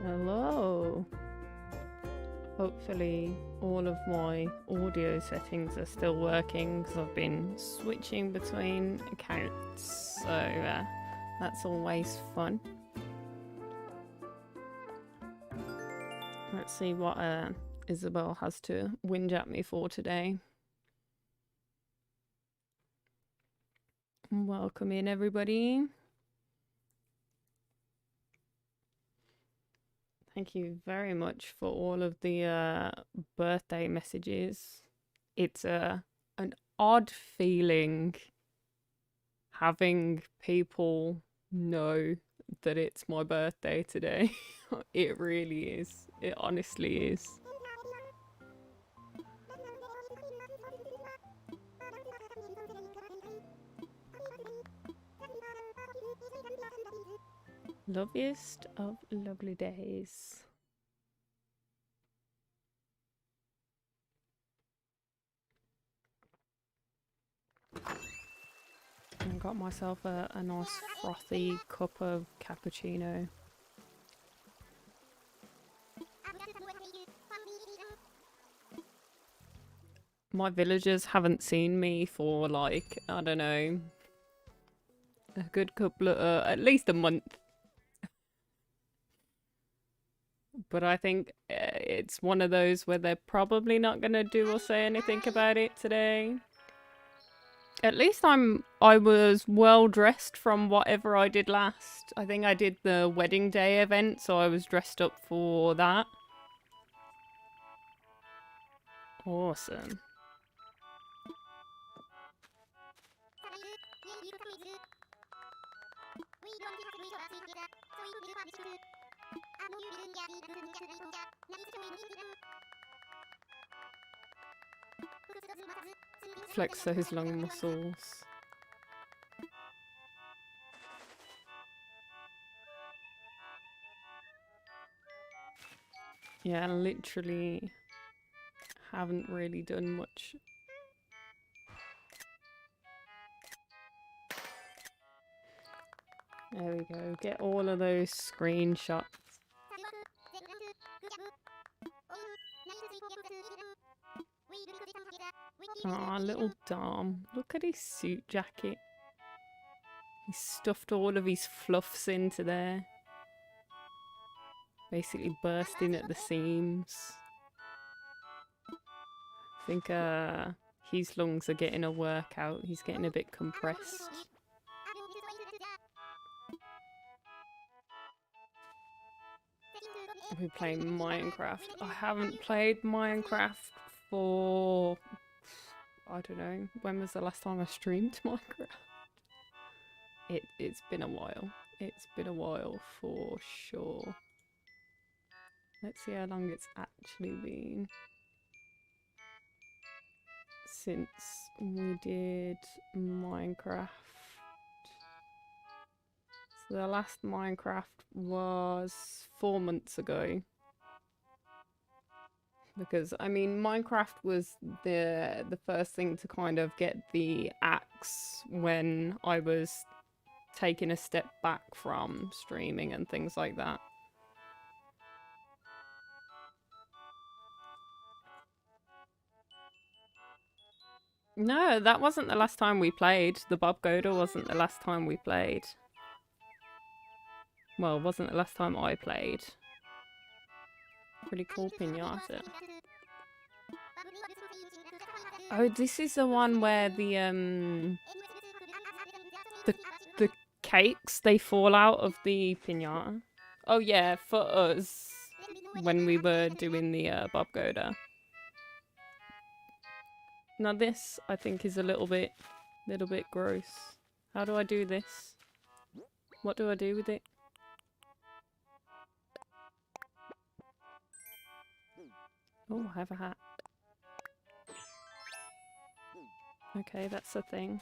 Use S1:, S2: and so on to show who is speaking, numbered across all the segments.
S1: Hello. Hopefully all of my audio settings are still working because I've been switching between accounts, so that's always fun. Let's see what Isabel has to whinge at me for today. Welcome in, everybody. Thank you very much for all of the birthday messages. It's an odd feeling having people know that it's my birthday today. It really is. It honestly is. Loveliest of lovely days. I got myself a nice frothy cup of cappuccino. My villagers haven't seen me for like, I don't know, a good couple of, at least a month. But I think it's one of those where they're probably not going to do or say anything about it today. At least I was well dressed from whatever I did last. I think I did the wedding day event, so I was dressed up for that. Awesome. Flex those long muscles. Yeah, I literally haven't really done much. There we go. Get all of those screenshots. Aw, little Dom. Look at his suit jacket. He stuffed all of his fluffs into there. Basically bursting at the seams. I think his lungs are getting a workout. He's getting a bit compressed. We're playing Minecraft. I haven't played Minecraft for... I don't know. When was the last time I streamed Minecraft? It's been a while. It's been a while for sure. Let's see how long it's actually been since we did Minecraft. So the last Minecraft was 4 months ago. Because, I mean, Minecraft was the first thing to kind of get the axe when I was taking a step back from streaming and things like that. No, that wasn't the last time we played. The Bob Goda wasn't the last time we played. Well, it wasn't the last time I played. Pretty cool pinata. Oh, this is the one where the cakes, they fall out of the pinata. Oh yeah, for us, when we were doing the Bob Goda. Now this, I think, is a little bit gross. How do I do this? What do I do with it? Oh, I have a hat. Okay, that's a thing.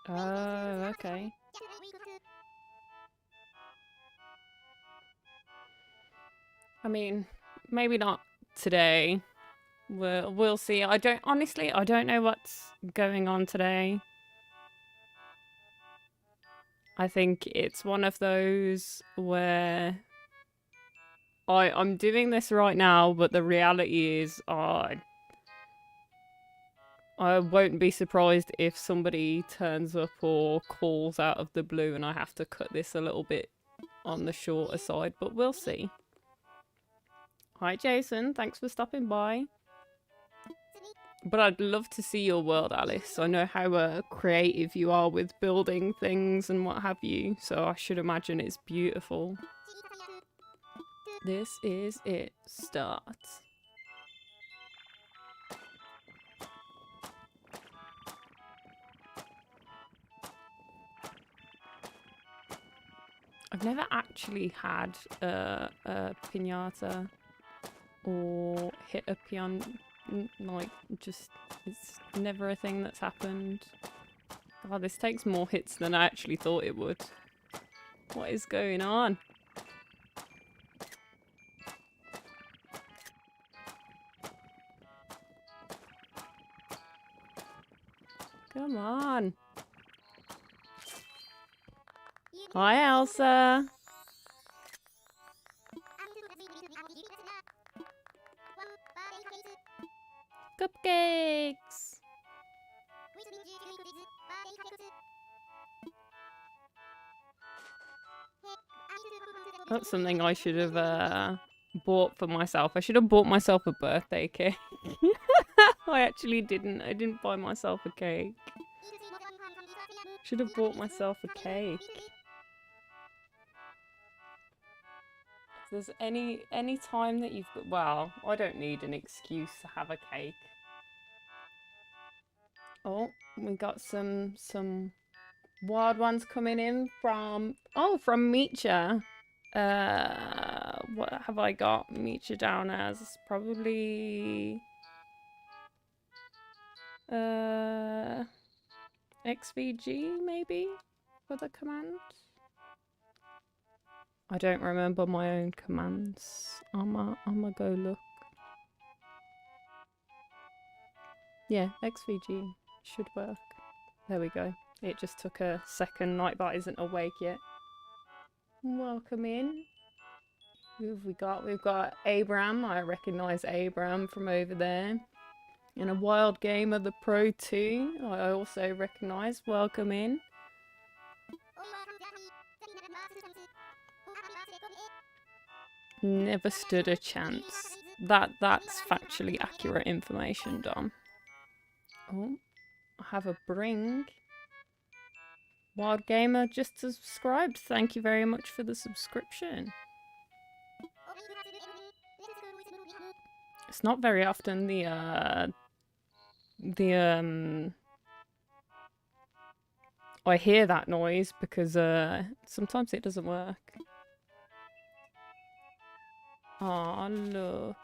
S1: Oh, okay. I mean, maybe not today. We'll see. I don't know what's going on today. I think it's one of those where I'm doing this right now, but the reality is I won't be surprised if somebody turns up or calls out of the blue and I have to cut this a little bit on the shorter side, but we'll see. Hi Jason, thanks for stopping by. But I'd love to see your world, Alice. I know how creative you are with building things and what have you, so I should imagine it's beautiful. This is it. Start. I've never actually had a piñata or hit a piano, like, just, it's never a thing that's happened. Oh, this takes more hits than I actually thought it would. What is going on? Come on. Hi, Elsa. Cupcakes. That's something I should have bought for myself. I should have bought myself a birthday cake. I actually didn't. I didn't buy myself a cake. Should have bought myself a cake. If there's any time that you've got, well, I don't need an excuse to have a cake. Oh, we got some wild ones coming in from Meecha. What have I got Meecha down as? Probably XVG maybe for the command. I don't remember my own commands. I'ma go look. Yeah, XVG should work. There we go. It just took a second. Nightbot isn't awake yet. Welcome in. Who have we got? We've got Abram. I recognise Abram from over there. And a wild gamer, the Pro 2. I also recognise. Welcome in. Never stood a chance. That's factually accurate information, Dom. Oh, I have a bring. Wild Gamer just subscribed. Thank you very much for the subscription. It's not very often I hear that noise because sometimes it doesn't work. Oh look,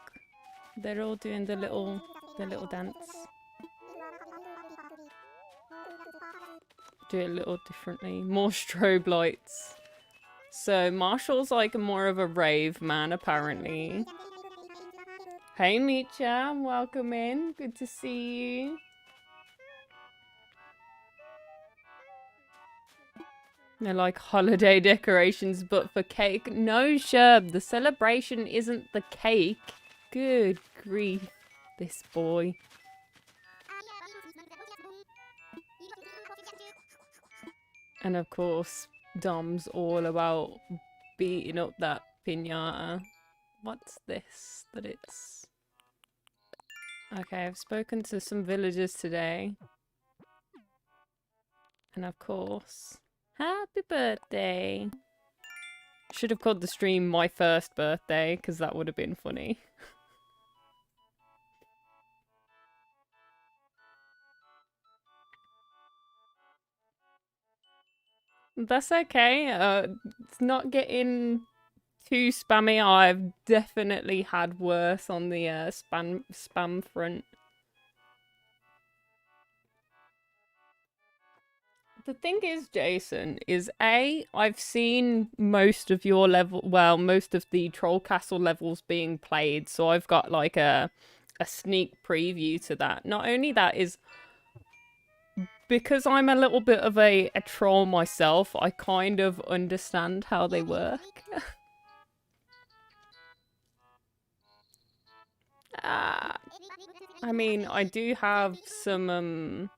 S1: they're all doing the little dance. Do it a little differently. More strobe lights. So Marshall's like more of a rave man apparently. Hey Meecha, welcome in. Good to see you. They're like holiday decorations but for cake. No, Sherb, the celebration isn't the cake. Good grief, this boy. And of course, Dom's all about beating up that piñata. What's this? That it's... Okay, I've spoken to some villagers today. And of course, happy birthday! Should have called the stream my first birthday, because that would have been funny. That's okay. It's not getting too spammy. I've definitely had worse on the spam front. The thing is, Jason, is I've seen most of your most of the Troll Castle levels being played, so I've got like a sneak preview to that. Not only that is because I'm a little bit of a troll myself, I kind of understand how they work. I mean, I do have some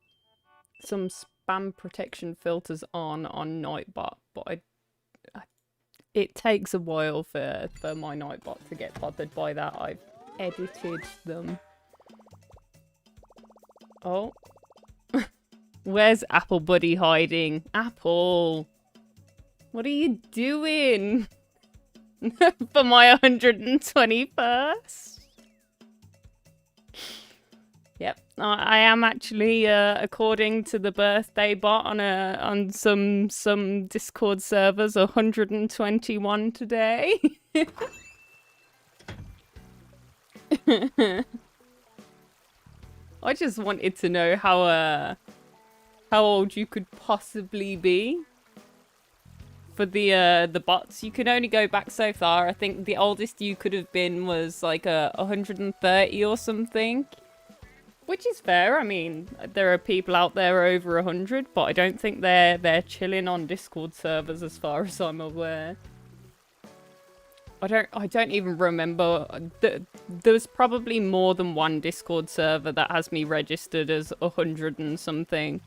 S1: spam protection filters on Nightbot, but it takes a while for my Nightbot to get bothered by that. I've edited them. Oh. Where's Apple Buddy hiding? Apple! What are you doing? For my 121st? Yep, I am actually, according to the birthday bot on some Discord servers, 121 today. I just wanted to know how old you could possibly be. For the bots, you can only go back so far. I think the oldest you could have been was like 130 or something. Which is fair. I mean, there are people out there over 100, but I don't think they're chilling on Discord servers as far as I'm aware. I don't even remember. There's probably more than one Discord server that has me registered as 100 and something.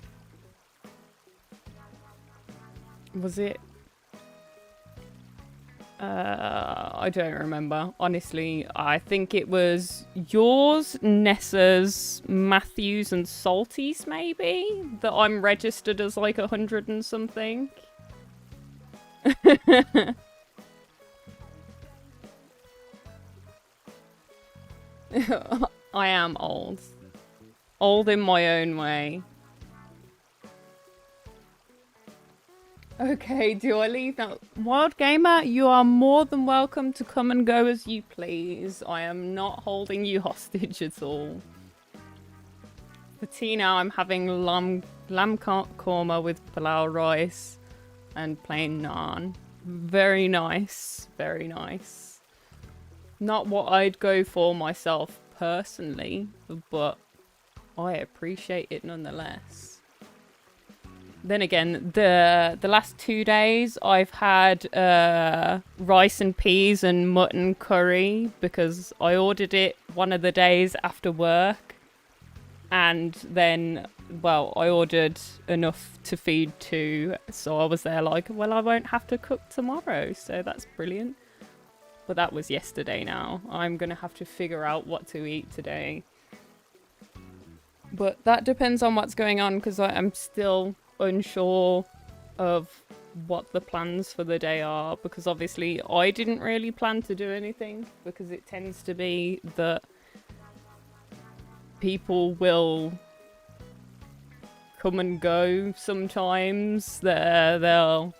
S1: Was it? I don't remember. Honestly, I think it was yours, Nessa's, Matthews, and Salty's, maybe? That I'm registered as like 100 and something. I am old. Old in my own way. Okay, do I leave now? Wild Gamer, you are more than welcome to come and go as you please. I am not holding you hostage at all. For tea now, I'm having lamb korma with palau rice and plain naan. Very nice, very nice. Not what I'd go for myself personally, but I appreciate it nonetheless. Then again, the last 2 days I've had rice and peas and mutton curry because I ordered it one of the days after work. And then, well, I ordered enough to feed 2. So I was there like, well, I won't have to cook tomorrow. So that's brilliant. But that was yesterday now. I'm going to have to figure out what to eat today. But that depends on what's going on because I'm still unsure of what the plans for the day are, because obviously I didn't really plan to do anything because it tends to be that people will come and go sometimes. They'll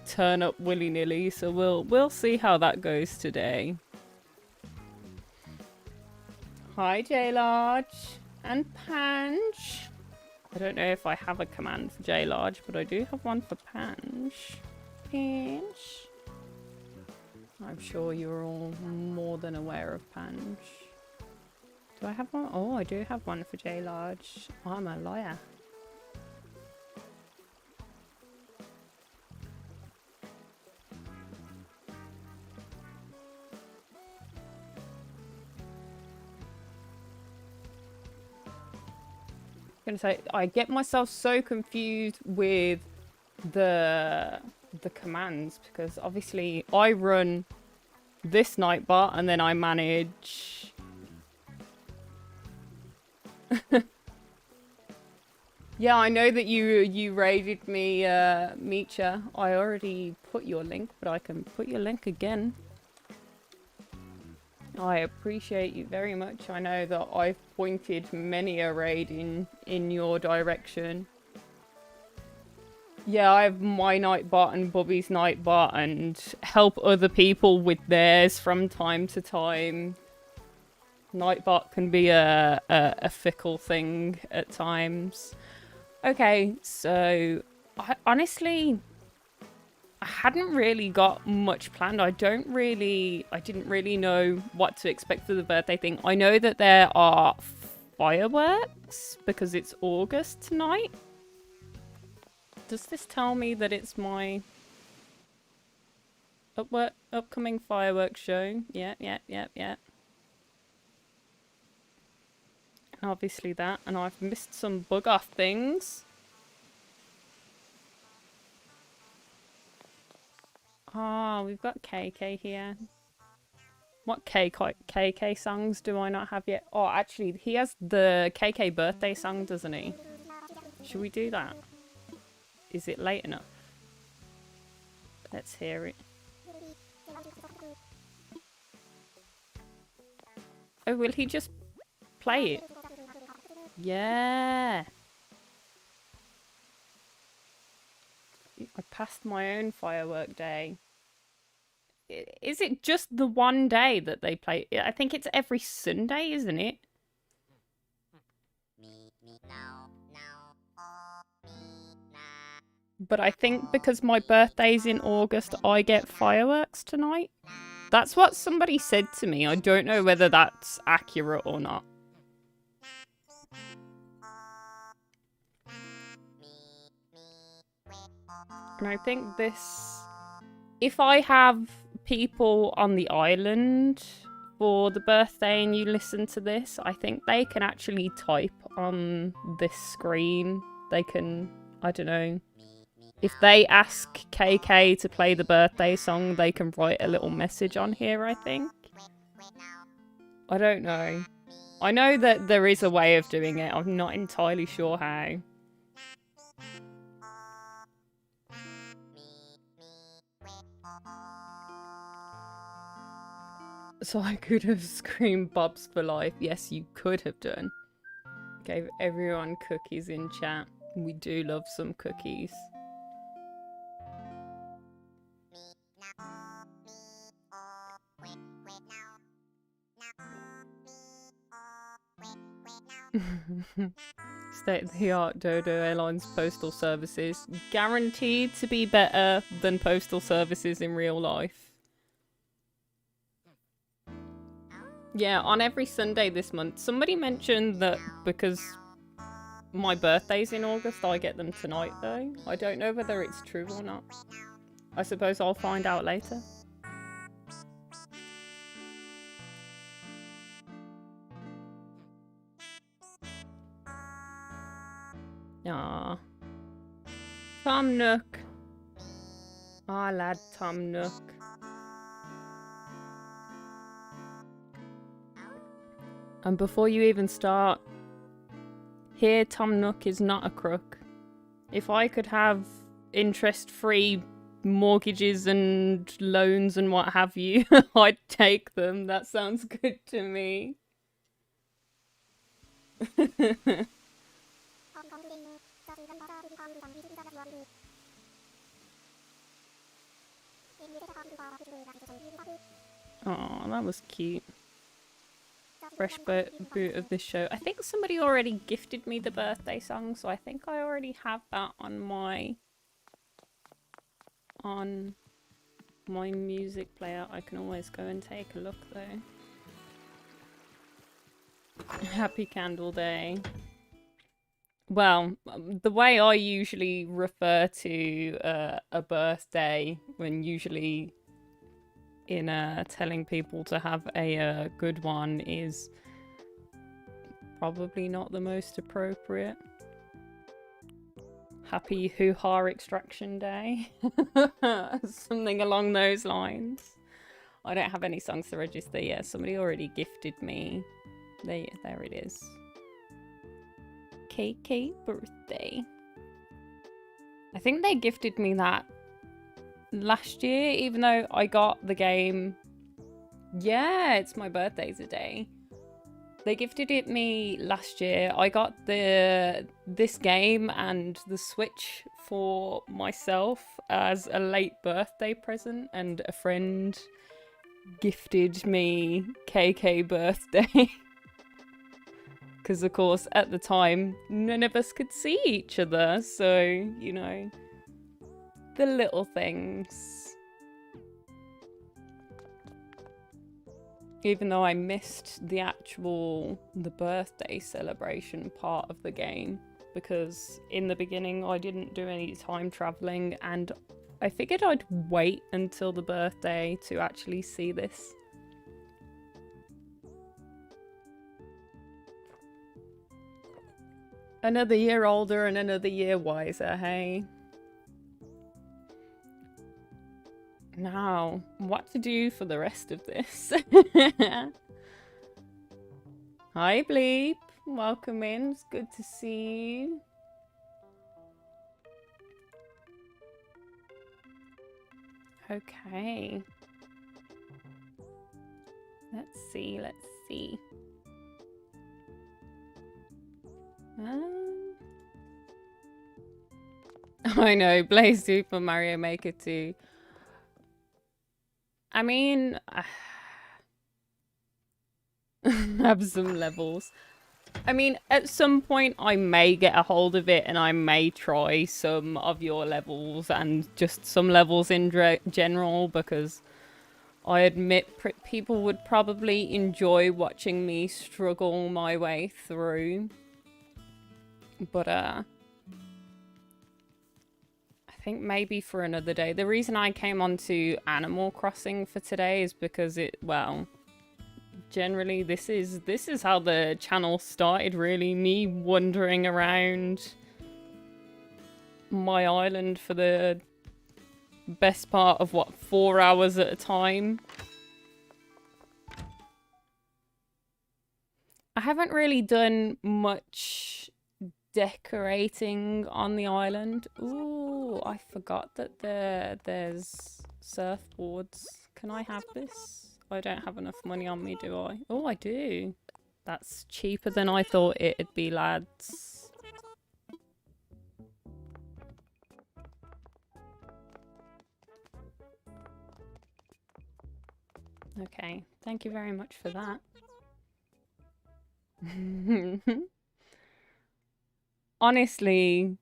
S1: turn up willy-nilly, so we'll see how that goes today. Hi J-Large and Panch. I don't know if I have a command for J-Large, but I do have one for Panch. Panch. I'm sure you're all more than aware of Panch. Do I have one? Oh, I do have one for J-Large. I'm a liar. Gonna say I get myself so confused with the commands because obviously I run this Nightbot and then I manage yeah, I know that you raided me, Meecha. I already put your link, but I can put your link again. I appreciate you very much. I know that I've pointed many a raid in your direction. Yeah, I have my Nightbot and Bobby's Nightbot and help other people with theirs from time to time. Nightbot can be a fickle thing at times. Okay, so Honestly, I hadn't really got much planned. I didn't really know what to expect for the birthday thing. I know that there are fireworks because it's August tonight. Does this tell me that it's my upcoming fireworks show? Yeah. And obviously that, and I've missed some bug off things. Ah, we've got KK here. What KK songs do I not have yet? Oh, actually, he has the KK birthday song, doesn't he? Should we do that? Is it late enough? Let's hear it. Oh, will he just play it? Yeah. I passed my own firework day. Is it just the one day that they play? I think it's every Sunday, isn't it? But I think because my birthday's in August, I get fireworks tonight. That's what somebody said to me. I don't know whether that's accurate or not. And I think this... If I have people on the island for the birthday and you listen to this, I think they can actually type on this screen. They can, I don't know. If they ask KK to play the birthday song, they can write a little message on here, I think. I don't know. I know that there is a way of doing it. I'm not entirely sure how. So I could have screamed Bob's for life. Yes, you could have done. Gave everyone cookies in chat. We do love some cookies. State-of-the-art Dodo Airlines postal services. Guaranteed to be better than postal services in real life. Yeah, on every Sunday this month. Somebody mentioned that because my birthday's in August, I get them tonight though. I don't know whether it's true or not. I suppose I'll find out later. Ah, Tom Nook. Ah, lad, Tom Nook. And before you even start, here Tom Nook is not a crook. If I could have interest-free mortgages and loans and what have you, I'd take them. That sounds good to me. Oh, that was cute. Fresh boot of this show. I think somebody already gifted me the birthday song, so I think I already have that on my music player. I can always go and take a look though. Happy Candle Day. Well, the way I usually refer to a birthday when usually in telling people to have a good one is probably not the most appropriate. Happy Hoo-Ha Extraction Day. Something along those lines. I don't have any songs to register yet. Somebody already gifted me. There it is. KK birthday. I think they gifted me that last year, even though I got the game. Yeah, it's my birthday today. They gifted it me last year. I got this game and the Switch for myself as a late birthday present, and a friend gifted me KK birthday. Because of course at the time none of us could see each other, so you know, The little things. Even though I missed the birthday celebration part of the game, because in the beginning I didn't do any time traveling, and I figured I'd wait until the birthday to actually see this. Another year older and another year wiser, hey? Now, what to do for the rest of this? Hi, Bleep. Welcome in. It's good to see you. Okay. Let's see. I know, play Super Mario Maker 2. I mean, have some levels. I mean, at some point I may get a hold of it and I may try some of your levels and just some levels in general, because I admit people would probably enjoy watching me struggle my way through. But, I think maybe for another day. The reason I came onto Animal Crossing for today is because generally this is how the channel started, really. Me wandering around my island for the best part of, what, 4 hours at a time. I haven't really done much decorating on the island. Ooh, I forgot that there's surfboards. Can I have this? I don't have enough money on me, do I? Oh, I do. That's cheaper than I thought it'd be, lads. Okay, thank you very much for that. Honestly,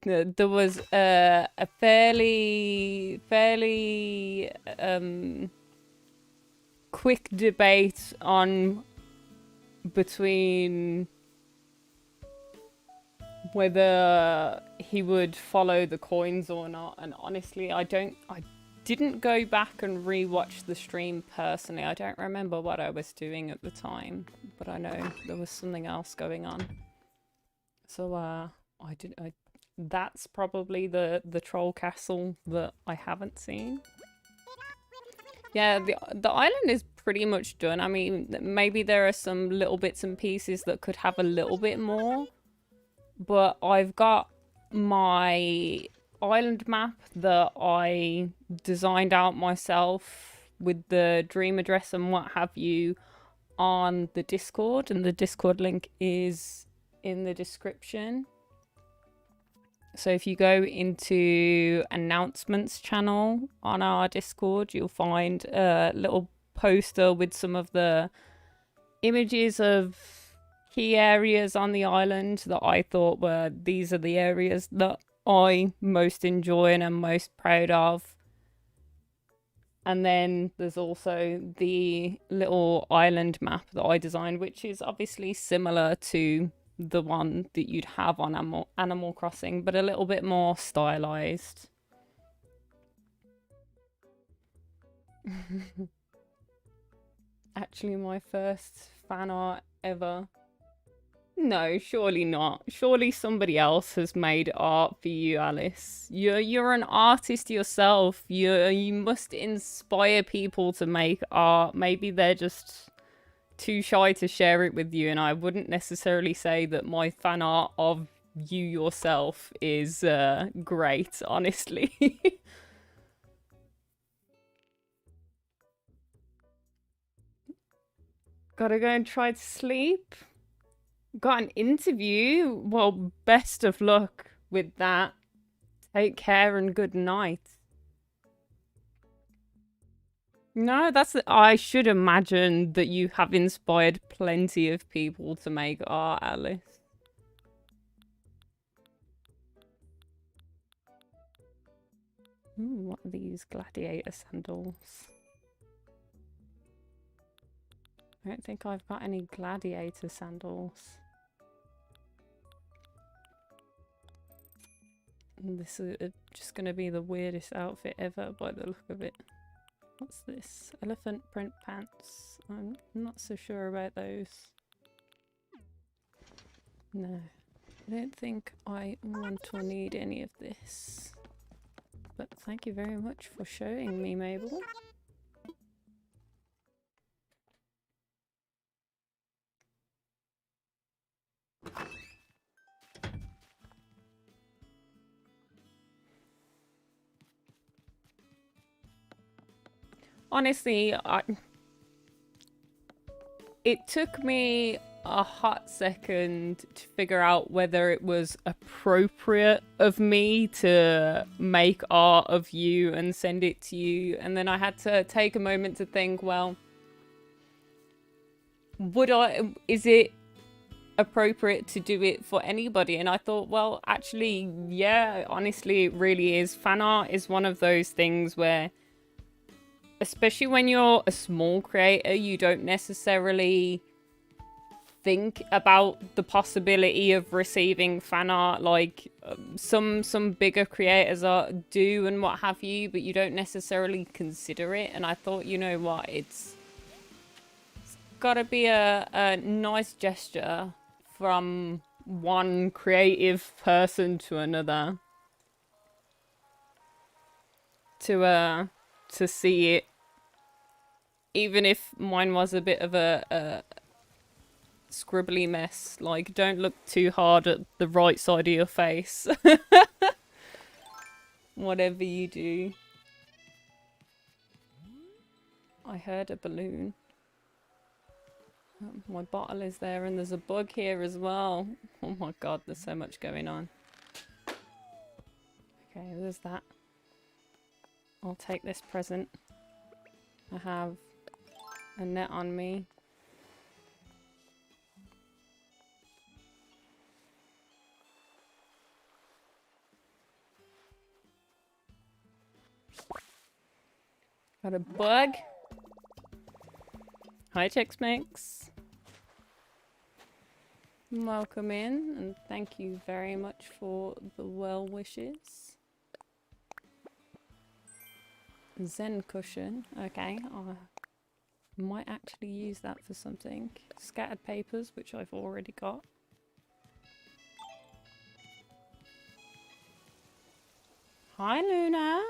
S1: there was a fairly quick debate between whether he would follow the coins or not, and honestly, I didn't go back and rewatch the stream personally. I don't remember what I was doing at the time, but I know there was something else going on. So that's probably the troll castle that I haven't seen. Yeah, the island is pretty much done. I mean, maybe there are some little bits and pieces that could have a little bit more, but I've got my island map that I designed out myself with the dream address and what have you on the Discord, and the Discord link is in the description. So if you go into announcements channel on our Discord, you'll find a little poster with some of the images of key areas on the island that I thought these are the areas that I most enjoy and am most proud of. And then there's also the little island map that I designed, which is obviously similar to the one that you'd have on Animal Crossing, but a little bit more stylized. Actually, my first fan art ever. No, surely not. Surely somebody else has made art for you, Alice. You're an artist yourself. You must inspire people to make art. Maybe they're just too shy to share it with you, and I wouldn't necessarily say that my fan art of you yourself is great, honestly. Gotta go and try to sleep. Got an interview. Well, best of luck with that. Take care and good night. No, I should imagine that you have inspired plenty of people to make art, Alice. Ooh, what are these gladiator sandals? I don't think I've got any gladiator sandals. And this is just going to be the weirdest outfit ever by the look of it. What's this? Elephant print pants. I'm not so sure about those. No. I don't think I want or need any of this. But thank you very much for showing me, Mabel. Honestly, it took me a hot second to figure out whether it was appropriate of me to make art of you and send it to you. And then I had to take a moment to think, well, is it appropriate to do it for anybody? And I thought, well, actually, yeah, honestly, it really is. Fan art is one of those things where, especially when you're a small creator, you don't necessarily think about the possibility of receiving fan art. Like some bigger creators do and what have you, but you don't necessarily consider it. And I thought, you know what, it's gotta be a nice gesture from one creative person to another to see it, even if mine was a bit of a scribbly mess. Like, don't look too hard at the right side of your face. Whatever you do. I heard a balloon. Oh, my bottle is there and there's a bug here as well. Oh my god, there's so much going on. Okay, there's that. I'll take this present. I have a net on me. Got a bug. Hi, Chex Mix. Welcome in, and thank you very much for the well wishes. Zen cushion. Okay, I might actually use that for something. Scattered papers, which I've already got. Hi, Luna.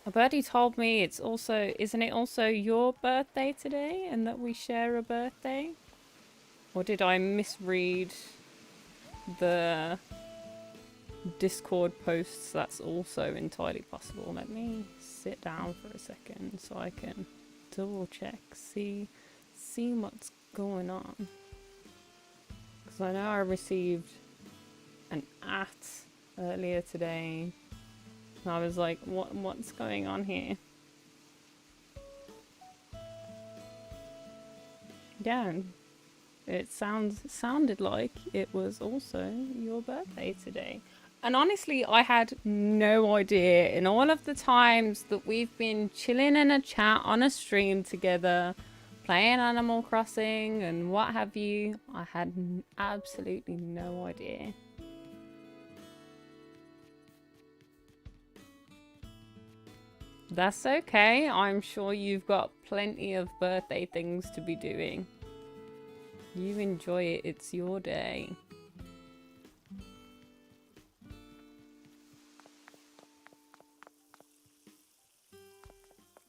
S1: A birdie told me it's also, isn't it also your birthday today, and that we share a birthday? Or did I misread the Discord posts? That's also entirely possible. Let me sit down for a second so I can double check, see what's going on. Because I know I received an @ earlier today. And I was like, what's going on here? Yeah, it sounded like it was also your birthday today. And honestly, I had no idea. In all of the times that we've been chilling in a chat on a stream together, playing Animal Crossing and what have you, I had absolutely no idea. That's okay. I'm sure you've got plenty of birthday things to be doing. You enjoy it. It's your day.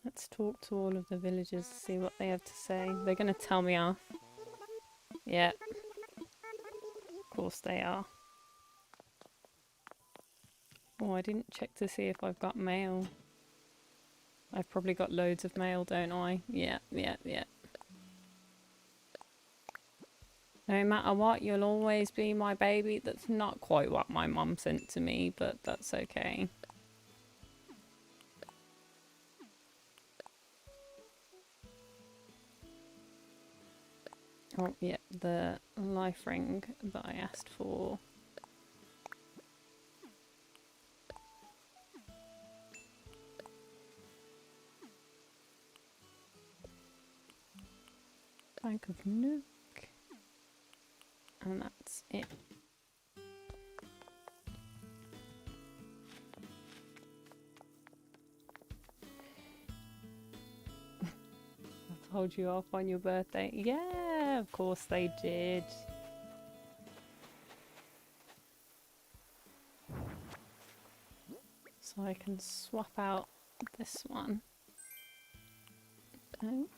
S1: Let's talk to all of the villagers, see what they have to say. They're going to tell me off. Yeah. Of course they are. Oh, I didn't check to see if I've got mail. I've probably got loads of mail, don't I? Yeah. No matter what, you'll always be my baby. That's not quite what my mum sent to me, but that's okay. Oh, yeah, the life ring that I asked for. Tank of Nook. And that's it. I told you off on your birthday. Yeah, of course they did. So I can swap out this one. Oh,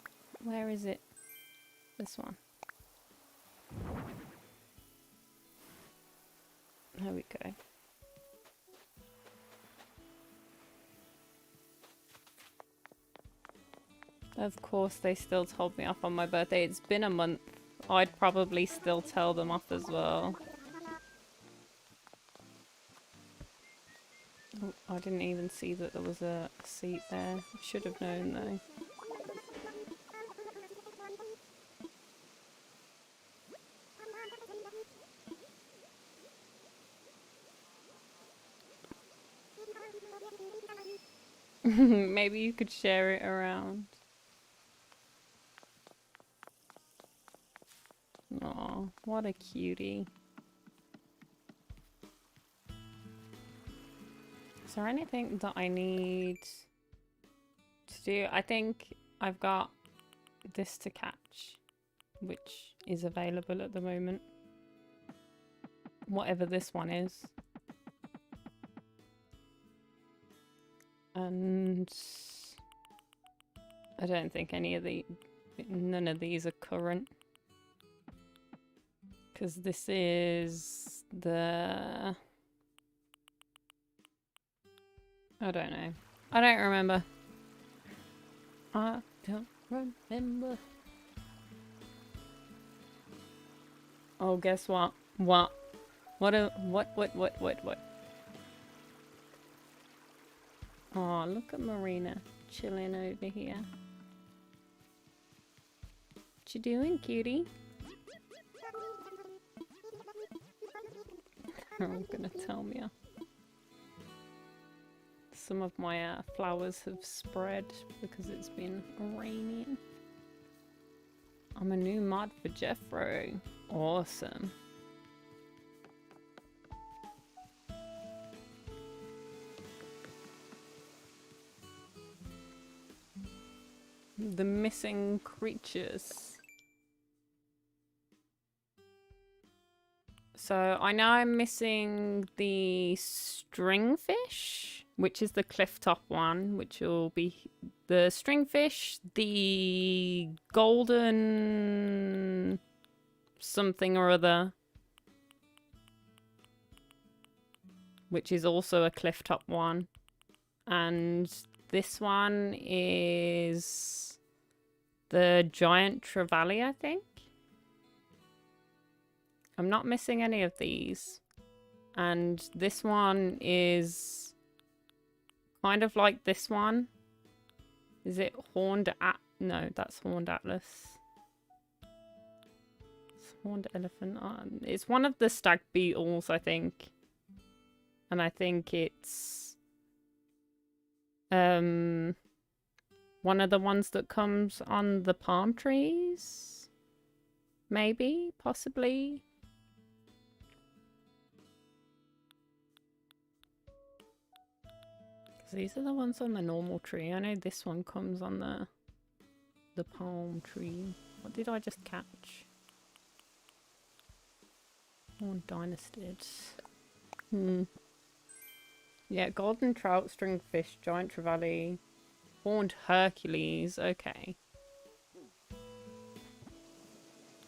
S1: where is it? This one. There we go. Of course they still told me off on my birthday. It's been a month. I'd probably still tell them off as well. Oh, I didn't even see that there was a seat there. I should have known though. Maybe you could share it around. Aw, what a cutie. Is there anything that I need to do? I think I've got this to catch, which is available at the moment. Whatever this one is. And I don't think none of these are current. Because this is the... I don't know. I don't remember. I don't remember. Oh, guess what? What? What? Oh, look at Marina chilling over here. What you doing, cutie? I'm gonna tell me. Some of my flowers have spread because it's been raining. I'm a new mod for Jeffro. Awesome. The missing creatures. So I know I'm missing the stringfish, which is the cliff top one, which will be the stringfish, the golden something or other, which is also a cliff top one, and this one is the giant trevally, I think. I'm not missing any of these. And this one is kind of like this one. Is it horned no, that's horned atlas. It's horned elephant. It's one of the stag beetles, I think. And I think it's one of the ones that comes on the palm trees. Maybe, possibly. These are the ones on the normal tree. I know this one comes on the palm tree. What did I just catch? Horned dynastid. Yeah, golden trout, stringfish, giant trevally, horned Hercules. Okay.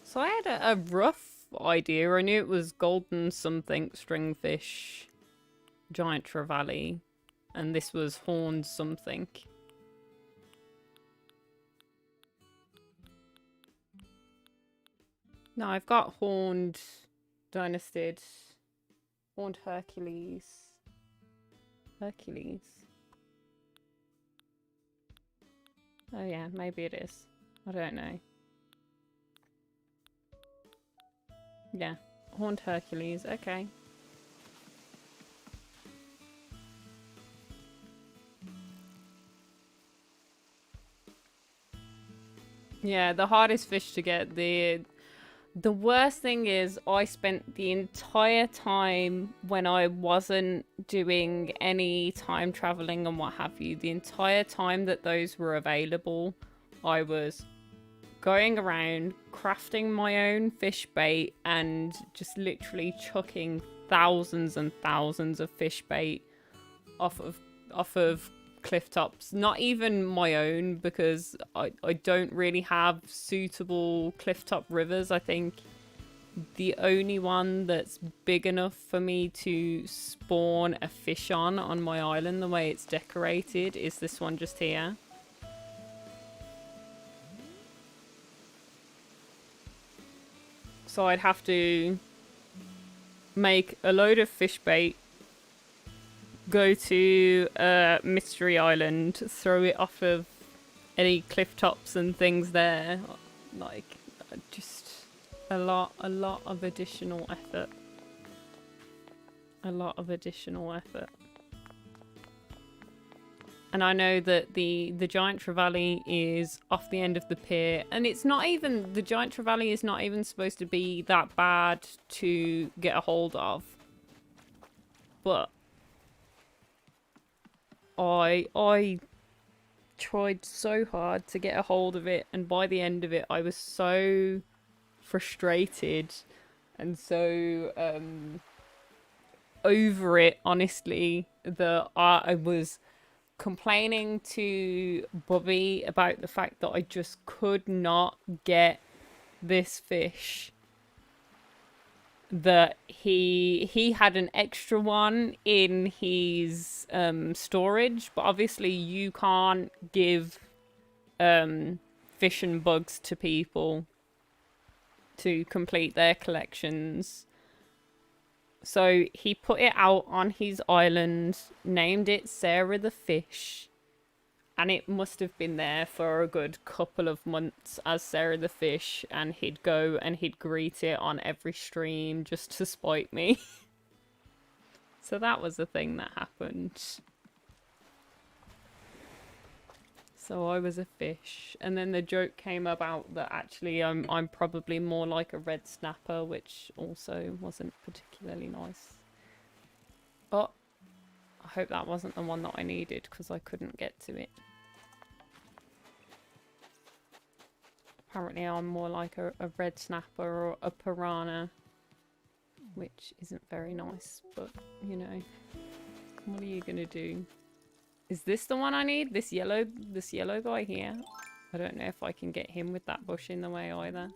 S1: So I had a rough idea. I knew it was golden something, stringfish, giant trevally. And this was horned something. No, I've got horned dynastid, horned Hercules. Hercules. Oh yeah, maybe it is. I don't know. Yeah, horned Hercules. Okay. Yeah, the hardest fish to get. The worst thing is I spent the entire time when I wasn't doing any time traveling and what have you, the entire time that those were available, I was going around crafting my own fish bait and just literally chucking thousands and thousands of fish bait off of cliff tops. Not even my own, because I don't really have suitable cliff top rivers. I think the only one that's big enough for me to spawn a fish on my island the way it's decorated is this one just here. So I'd have to make a load of fish bait, go to a mystery island, throw it off of any cliff tops and things there. Like, just a lot of additional effort. A lot of additional effort. And I know that the giant trevally is off the end of the pier, and it's not even, the giant trevally is not even supposed to be that bad to get a hold of. But I tried so hard to get a hold of it, and by the end of it I was so frustrated and so over it, honestly, that I was complaining to Bobby about the fact that I just could not get this fish. That he had an extra one in his storage, but obviously you can't give fish and bugs to people to complete their collections. So he put it out on his island, named it Sarah the Fish, and it must have been there for a good couple of months as Sarah the Fish, and he'd go and he'd greet it on every stream just to spite me. So that was a thing that happened. So I was a fish, and then the joke came about that actually I'm probably more like a red snapper, which also wasn't particularly nice. But I hope that wasn't the one that I needed, because I couldn't get to it. Apparently I'm more like a red snapper or a piranha, which isn't very nice, but you know, what are you gonna do? Is this the one I need? This yellow guy here? I don't know if I can get him with that bush in the way either.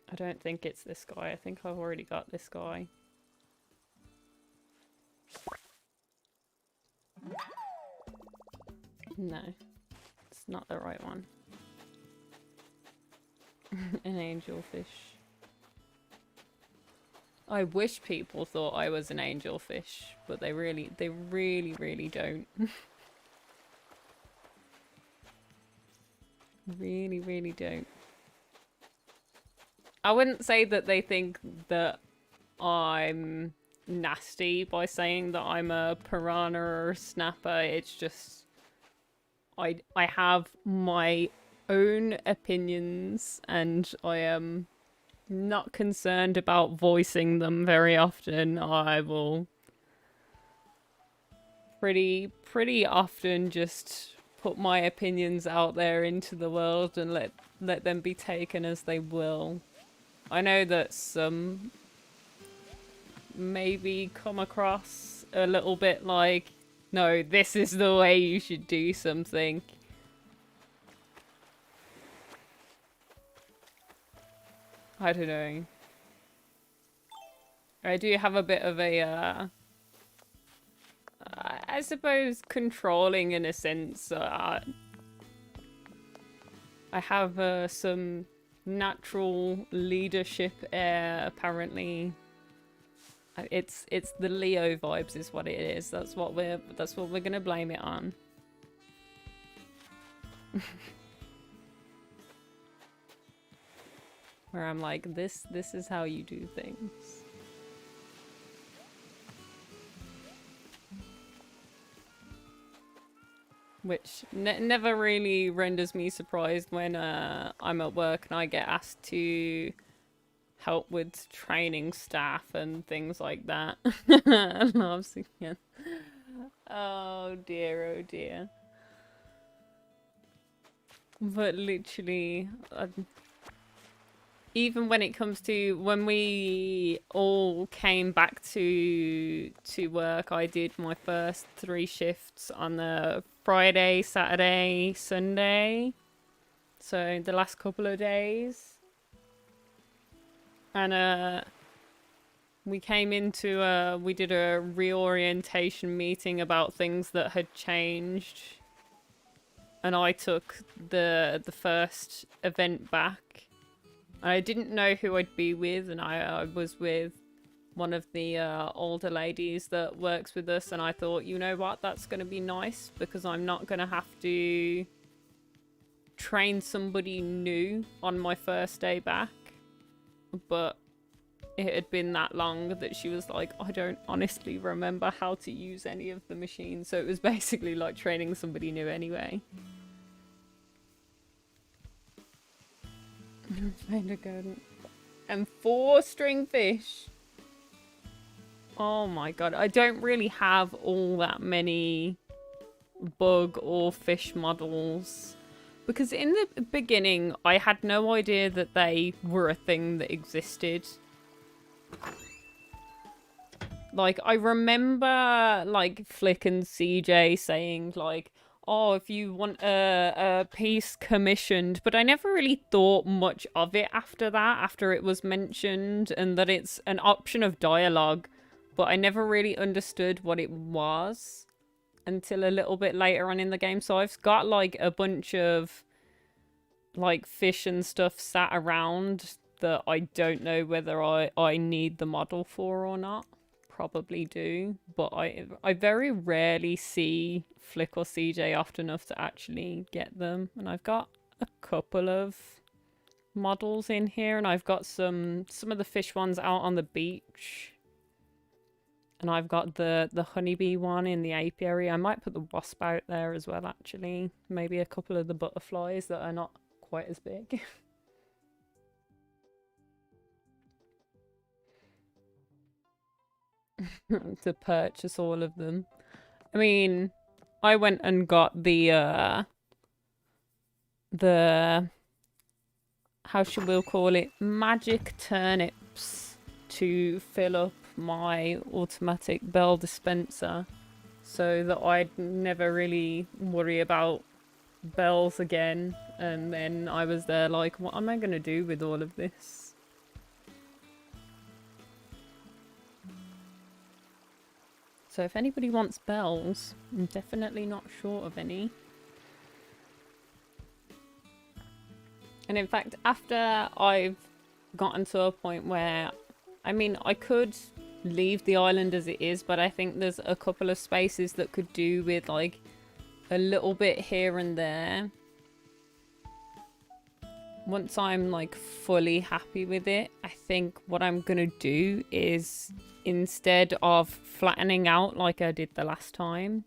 S1: I don't think it's this guy. I think I've already got this guy. No, it's not the right one. An angelfish. I wish people thought I was an angelfish, but they really don't. Really don't. I wouldn't say that they think that I'm nasty by saying that I'm a piranha or a snapper. It's just I have my own opinions, and I am not concerned about voicing them very often. I will pretty often just put my opinions out there into the world and let them be taken as they will. I know that some maybe come across a little bit like, no, this is the way you should do something. I don't know. I do have a bit of a, I suppose, controlling in a sense. I have some natural leadership air, apparently. It's the Leo vibes is what it is. That's what we're gonna blame it on. Where I'm like, this is how you do things. which never really renders me surprised when I'm at work and I get asked to help with training staff and things like that. And I was thinking, oh dear, oh dear. But literally, even when it comes to when we all came back to work, I did my first 3 shifts on the Friday, Saturday, Sunday. So the last couple of days. And we came into we did a reorientation meeting about things that had changed. And I took the first event back. I didn't know who I'd be with, and I was with one of the older ladies that works with us, and I thought, you know what, that's going to be nice, because I'm not going to have to train somebody new on my first day back. But it had been that long that she was like, I don't honestly remember how to use any of the machines, so it was basically like training somebody new anyway. And 4 stringfish. Oh my god. I don't really have all that many bug or fish models. Because in the beginning, I had no idea that they were a thing that existed. Like, I remember, like, Flick and CJ saying, like, oh, if you want a piece commissioned, but I never really thought much of it after that, after it was mentioned, and that it's an option of dialogue, but I never really understood what it was until a little bit later on in the game. So I've got like a bunch of like fish and stuff sat around that I don't know whether I need the model for or not. Probably do, but I very rarely see Flick or CJ often enough to actually get them. And I've got a couple of models in here, and I've got some of the fish ones out on the beach, and I've got the honeybee one in the apiary. I might put the wasp out there as well, actually. Maybe a couple of the butterflies that are not quite as big. To purchase all of them. I mean, I went and got the how should we call it, magic turnips to fill up my automatic bell dispenser, so that I'd never really worry about bells again. And then I was there like, what am I gonna do with all of this? So if anybody wants bells, I'm definitely not short of any. And in fact, after I've gotten to a point where, I mean, I could leave the island as it is, but I think there's a couple of spaces that could do with like a little bit here and there. Once I'm like fully happy with it, I think what I'm gonna do is, instead of flattening out like I did the last time,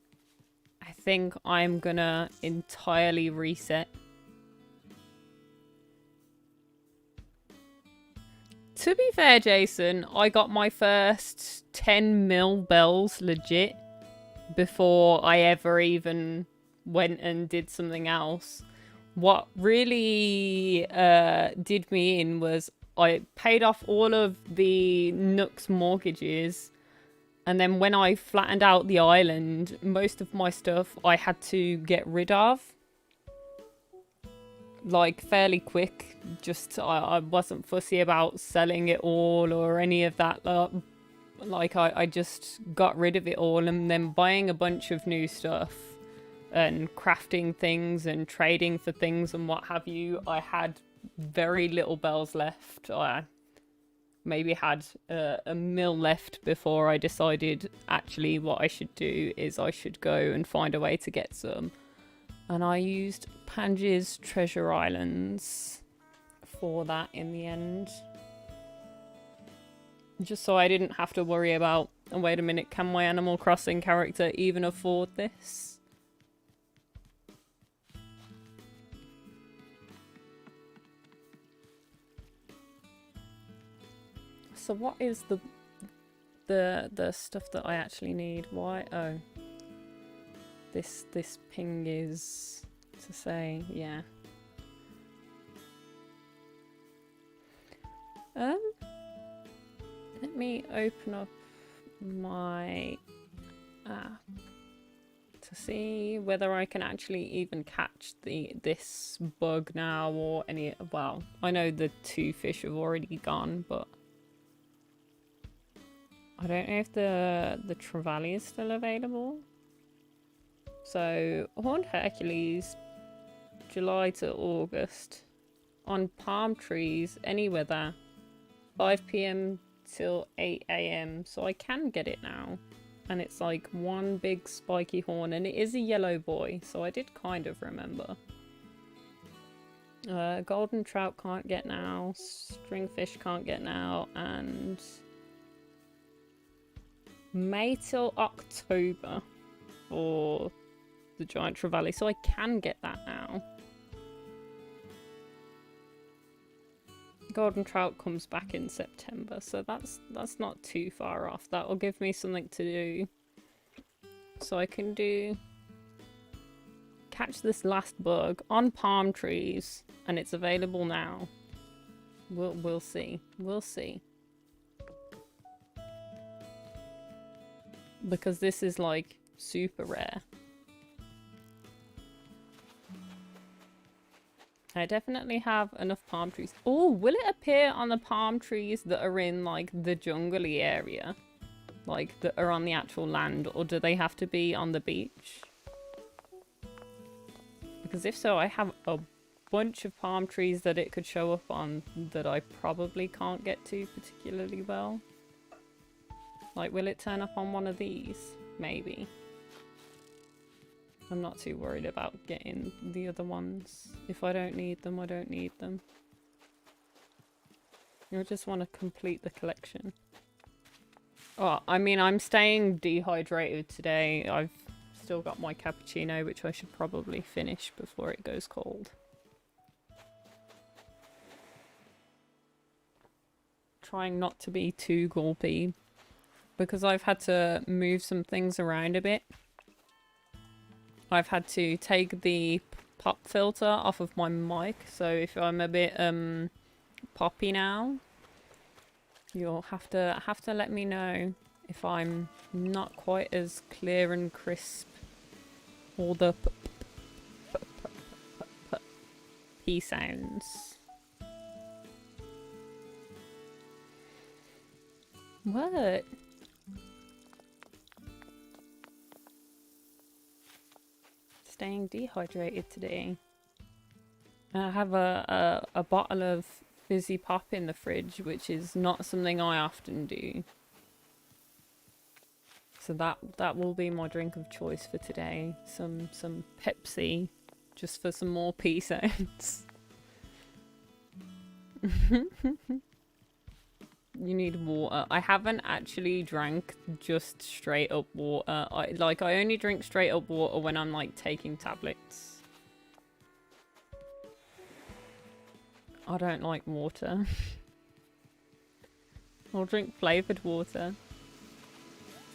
S1: I think I'm gonna entirely reset. To be fair, Jason, I got my first 10 mil bells legit before I ever even went and did something else. What really did me in was I paid off all of the Nook's mortgages, and then when I flattened out the island, most of my stuff I had to get rid of. Like, fairly quick. Just, I wasn't fussy about selling it all or any of that. Like, I just got rid of it all, and then buying a bunch of new stuff and crafting things and trading for things and what have you, I had very little bells left. I maybe had a mil left before I decided actually what I should do is I should go and find a way to get some. And I used Pange's Treasure Islands for that in the end. Just so I didn't have to worry about, oh, wait a minute, can my Animal Crossing character even afford this? So what is the stuff that I actually need? Why? Oh. This ping is to say, yeah. Let me open up my app to see whether I can actually even catch this bug now or any. Well, I know the 2 fish have already gone, but I don't know if the trevally is still available. So horned Hercules, July to August, on palm trees, any weather, 5 p.m. till 8 a.m. So I can get it now. And it's like one big spiky horn, and it is a yellow boy, so I did kind of remember. Golden trout can't get now, stringfish can't get now, and May till October for the giant trevally, so I can get that now. Golden trout comes back in September, so that's not too far off. That'll give me something to do. So I can catch this last bug on palm trees, and it's available now. We'll see. We'll see. Because this is like super rare. I definitely have enough palm trees. Oh, will it appear on the palm trees that are in like the jungly area? Like that are on the actual land, or do they have to be on the beach? Because if so, I have a bunch of palm trees that it could show up on that I probably can't get to particularly well. Like, will it turn up on one of these? Maybe. I'm not too worried about getting the other ones. If I don't need them, I don't need them. I just want to complete the collection. Oh, I mean, I'm staying dehydrated today. I've still got my cappuccino, which I should probably finish before it goes cold. Trying not to be too gulpy, because I've had to move some things around a bit. I've had to take the pop filter off of my mic, so if I'm a bit poppy now, you'll have to let me know if I'm not quite as clear and crisp. All the p sounds. What? Staying dehydrated today. I have a bottle of fizzy pop in the fridge, which is not something I often do. So that will be my drink of choice for today. Some Pepsi, just for some more pea sounds. You need water. I haven't actually drank just straight up water. I only drink straight up water when I'm like taking tablets. I don't like water. I'll drink flavoured water.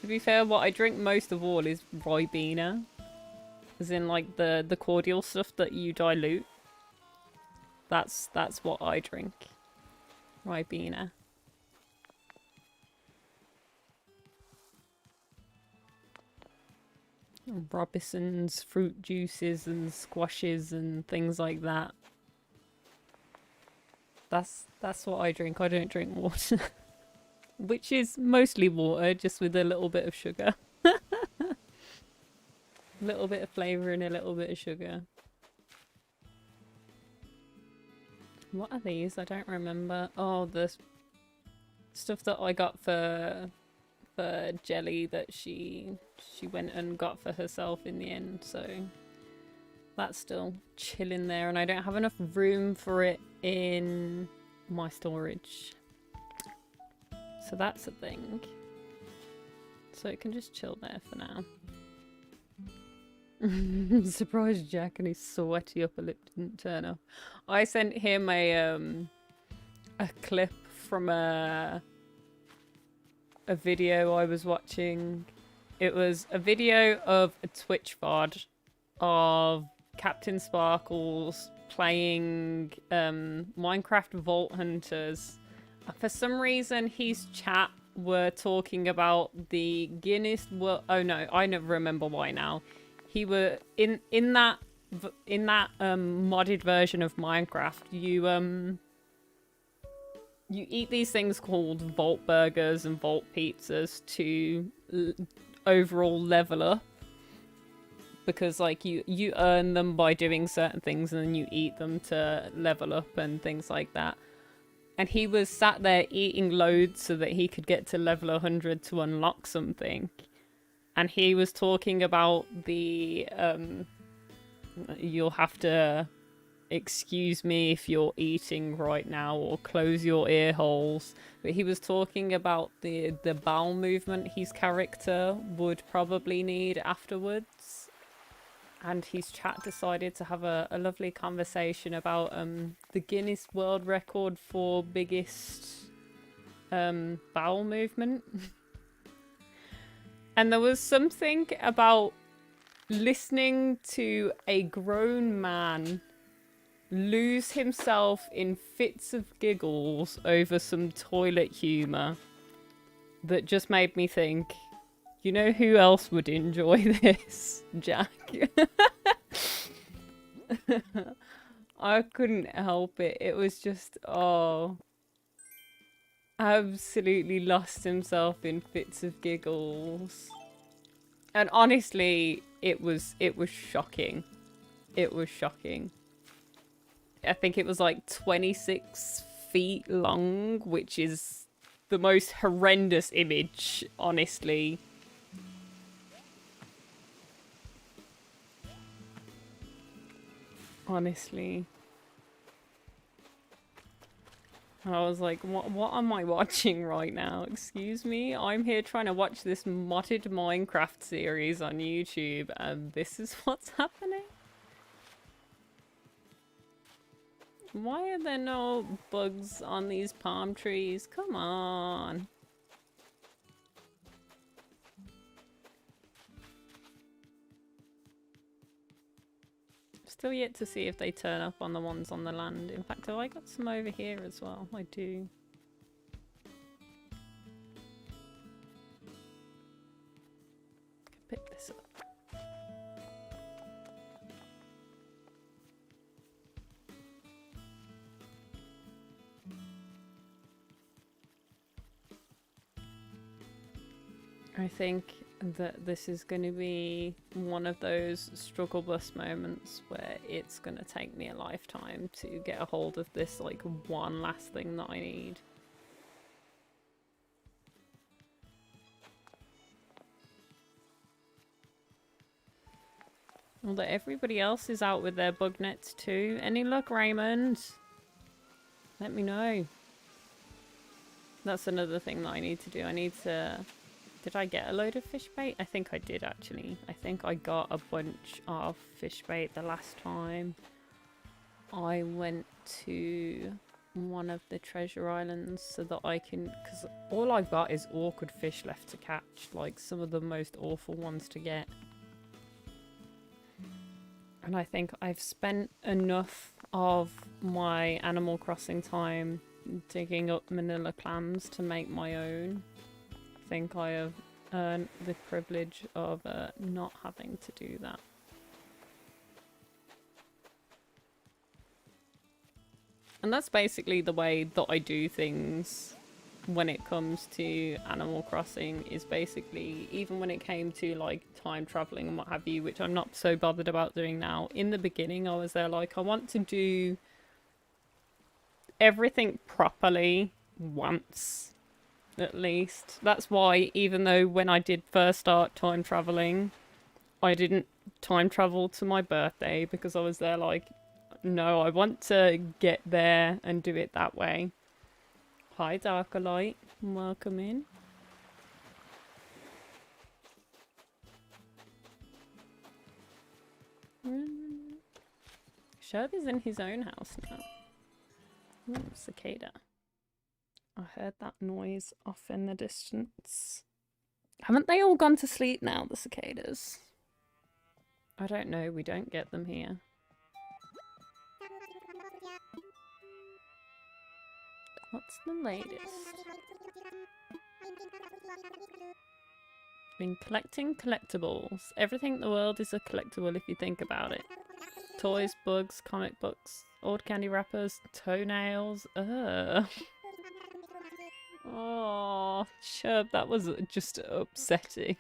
S1: To be fair, what I drink most of all is Ribena. As in like the cordial stuff that you dilute. That's what I drink. Ribena. Robinson's fruit juices and squashes and things like that. That's what I drink. I don't drink water. Which is mostly water, just with a little bit of sugar. A little bit of flavour and a little bit of sugar. What are these? I don't remember. Oh, the stuff that I got for Jelly that she went and got for herself in the end, so that's still chilling there, and I don't have enough room for it in my storage, so that's a thing. So it can just chill there for now. Surprised Jack and his sweaty upper lip didn't turn off. I sent him a clip from a a video I was watching. It was a video of a Twitch VOD of Captain Sparkles playing Minecraft Vault Hunters. For some reason, his chat were talking about the Guinness World. Oh no, I never remember why now. He were in that modded version of Minecraft. You eat these things called Vault Burgers and Vault Pizzas to overall level up. Because like you earn them by doing certain things and then you eat them to level up and things like that. And he was sat there eating loads so that he could get to level 100 to unlock something. And he was talking about the you'll have to excuse me if you're eating right now or close your ear holes. But he was talking about the bowel movement his character would probably need afterwards. And his chat decided to have a lovely conversation about the Guinness World Record for biggest bowel movement. And there was something about listening to a grown man lose himself in fits of giggles over some toilet humour that just made me think, you know who else would enjoy this, Jack? I couldn't help it. It was just, oh, absolutely lost himself in fits of giggles. And honestly, it was shocking. It was shocking. I think it was like 26 feet long, which is the most horrendous image, honestly. Honestly. I was like, what am I watching right now? Excuse me? I'm here trying to watch this modded Minecraft series on YouTube, and this is what's happening? Why are there no bugs on these palm trees? Come on. Still yet to see if they turn up on the ones on the land. In fact, have I got some over here as well? I do. Pick this up. I think that this is going to be one of those struggle bus moments where it's going to take me a lifetime to get a hold of this, like, one last thing that I need. Although everybody else is out with their bug nets too. Any luck, Raymond? Let me know. That's another thing that I need to do. I need to... Did I get a load of fish bait? I think I did, actually. I think I got a bunch of fish bait the last time I went to one of the treasure islands so that I can... Because all I've got is awkward fish left to catch. Like, some of the most awful ones to get. And I think I've spent enough of my Animal Crossing time digging up manila clams to make my own. I think I have earned the privilege of not having to do that. And that's basically the way that I do things when it comes to Animal Crossing, is basically, even when it came to like time traveling and what have you, which I'm not so bothered about doing now. In the beginning I was there like, I want to do everything properly once. At least. That's why, even though when I did first start time traveling, I didn't time travel to my birthday, because I was there like, no, I want to get there and do it that way. Hi, Darkerlight. Welcome in. Sherb is in his own house now. Ooh, cicada. I heard that noise off in the distance. Haven't they all gone to sleep now, the cicadas? I don't know, we don't get them here. What's the latest? Been collecting collectibles. Everything in the world is a collectible if you think about it. Toys, bugs, comic books, old candy wrappers, toenails. Ugh. Oh, Chub, that was just upsetting.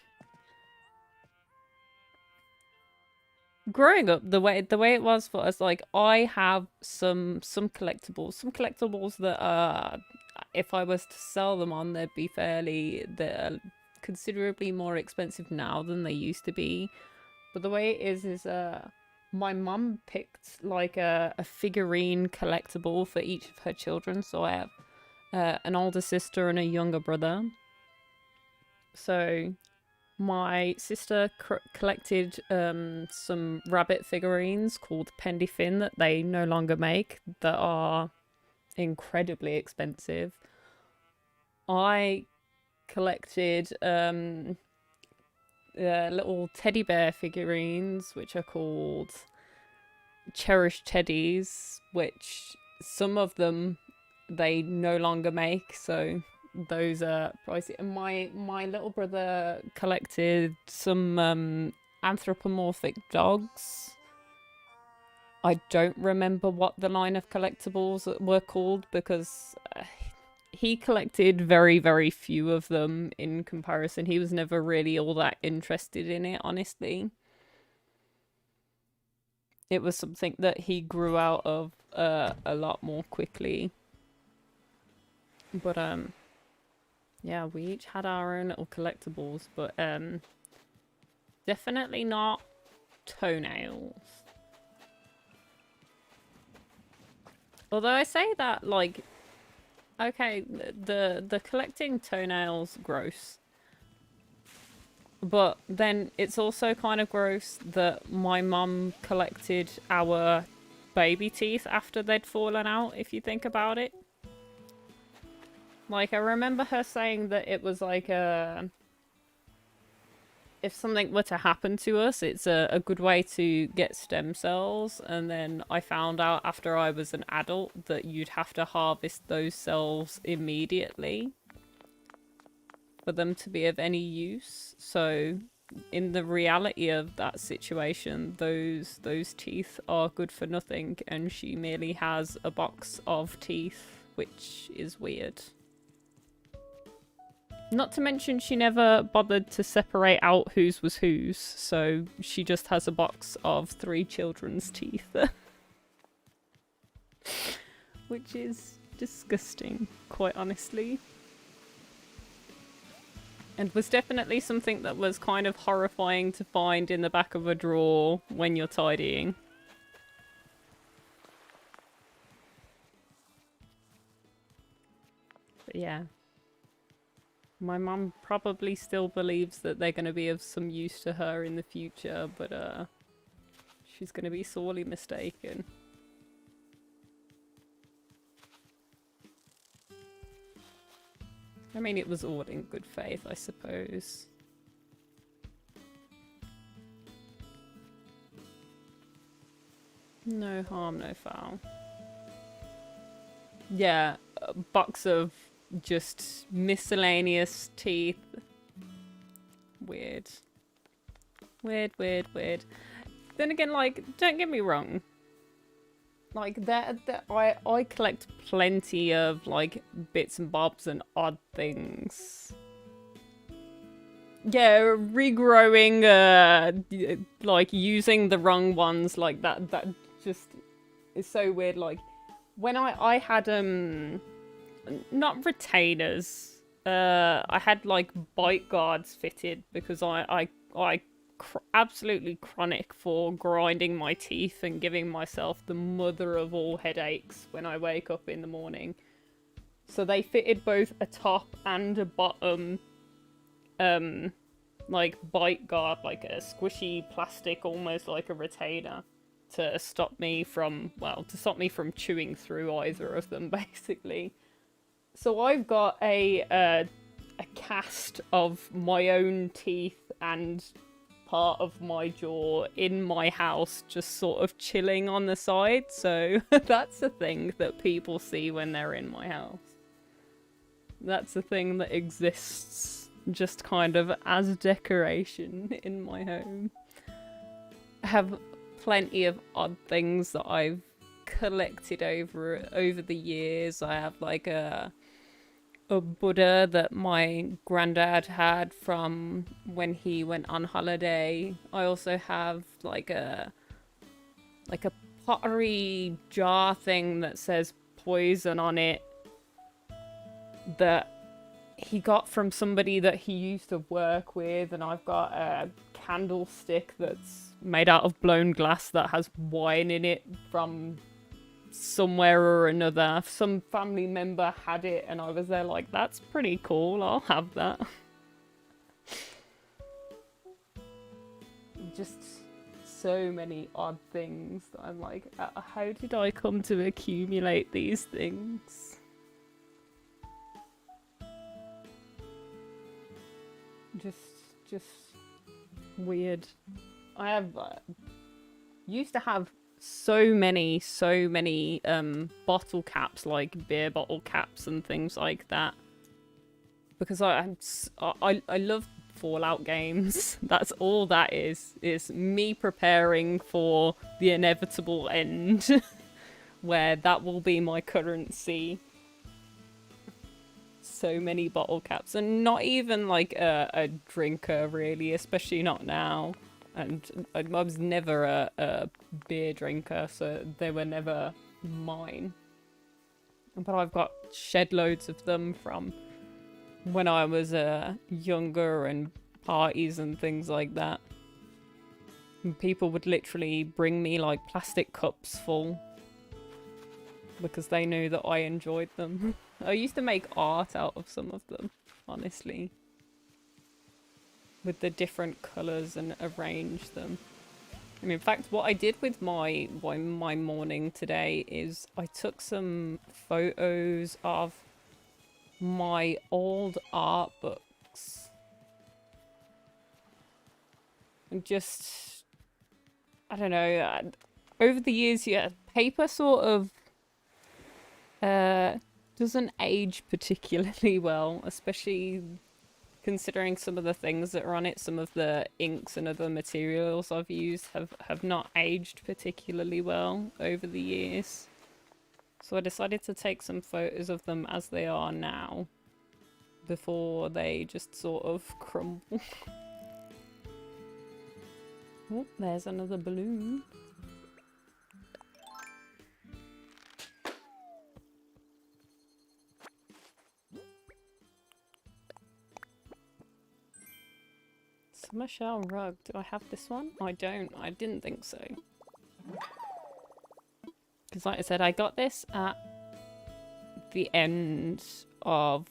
S1: Growing up, the way it was for us, like, I have some collectibles that if I was to sell them on, they're considerably more expensive now than they used to be. But the way it is my mum picked like a figurine collectible for each of her children. So I have an older sister and a younger brother. So my sister collected some rabbit figurines called Pendy Fin that they no longer make, that are incredibly expensive. I collected little teddy bear figurines, which are called Cherished Teddies, which some of them they no longer make, so those are pricey. And my little brother collected some anthropomorphic dogs. I don't remember what the line of collectibles were called, because he collected very, very few of them in comparison. He was never really all that interested in it, honestly. It was something that he grew out of a lot more quickly. But yeah, we each had our own little collectibles, but definitely not toenails. Although I say that, like, okay, the collecting toenails, gross. But then it's also kind of gross that my mum collected our baby teeth after they'd fallen out, if you think about it. Like, I remember her saying that it was like if something were to happen to us, it's a good way to get stem cells. And then I found out after I was an adult that you'd have to harvest those cells immediately for them to be of any use. So in the reality of that situation, those teeth are good for nothing, and she merely has a box of teeth, which is weird. Not to mention she never bothered to separate out whose was whose, so she just has a box of 3 children's teeth. Which is disgusting, quite honestly. And was definitely something that was kind of horrifying to find in the back of a drawer when you're tidying. But yeah. My mum probably still believes that they're going to be of some use to her in the future, but she's going to be sorely mistaken. I mean, it was all in good faith, I suppose. No harm, no foul. Yeah, a box of just miscellaneous teeth. Weird. Weird, weird, weird. Then again, like, don't get me wrong. Like, I collect plenty of, like, bits and bobs and odd things. Yeah, regrowing, like, using the wrong ones, like, that just is so weird. Like, when I had, not retainers. I had like bite guards fitted because I absolutely chronic for grinding my teeth and giving myself the mother of all headaches when I wake up in the morning. So they fitted both a top and a bottom like bite guard, like a squishy plastic, almost like a retainer, to stop me from chewing through either of them, basically. So I've got a cast of my own teeth and part of my jaw in my house, just sort of chilling on the side. So that's a thing that people see when they're in my house. That's a thing that exists just kind of as decoration in my home. I have plenty of odd things that I've collected over the years. I have like a Buddha that my granddad had from when he went on holiday. I also have like a pottery jar thing that says poison on it that he got from somebody that he used to work with, and I've got a candlestick that's made out of blown glass that has wine in it from somewhere or another. Some family member had it and I was there like, that's pretty cool, I'll have that. Just so many odd things that I'm like, how did I come to accumulate these things? Just weird. I have used to have so many bottle caps, like beer bottle caps and things like that, because I love Fallout games. That's all that is me preparing for the inevitable end where that will be my currency. So many bottle caps, and not even like a drinker really, especially not now. And I was never a beer drinker, so they were never mine. But I've got shed loads of them from when I was younger, and parties and things like that. And people would literally bring me like plastic cups full because they knew that I enjoyed them. I used to make art out of some of them, honestly, with the different colours and arrange them. I mean, in fact, what I did with my morning today is I took some photos of my old art books. And just, I don't know, over the years, yeah, paper sort of doesn't age particularly well, especially considering some of the things that are on it. Some of the inks and other materials I've used have not aged particularly well over the years. So I decided to take some photos of them as they are now, before they just sort of crumble. Oh, there's another balloon. Summer shell rug. Do I have this one? I don't. I didn't think so. Because like I said, I got this at the end of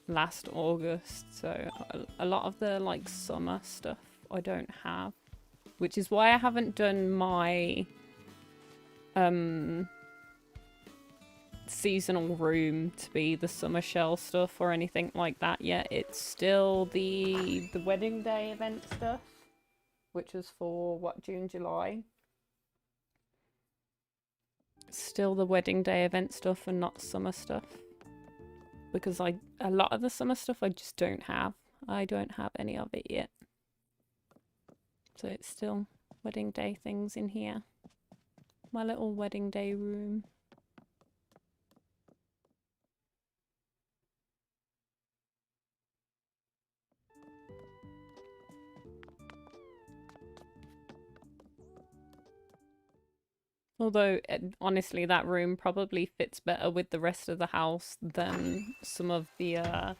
S1: last August. So a lot of the like summer stuff I don't have. Which is why I haven't done my seasonal room to be the summer shell stuff or anything like that yet. It's still the wedding day event stuff, which was for what, June, July. Still the wedding day event stuff and not summer stuff, because a lot of the summer stuff I just don't have. I don't have any of it yet, so it's still wedding day things in here. My little wedding day room. Although, honestly, that room probably fits better with the rest of the house than some of the other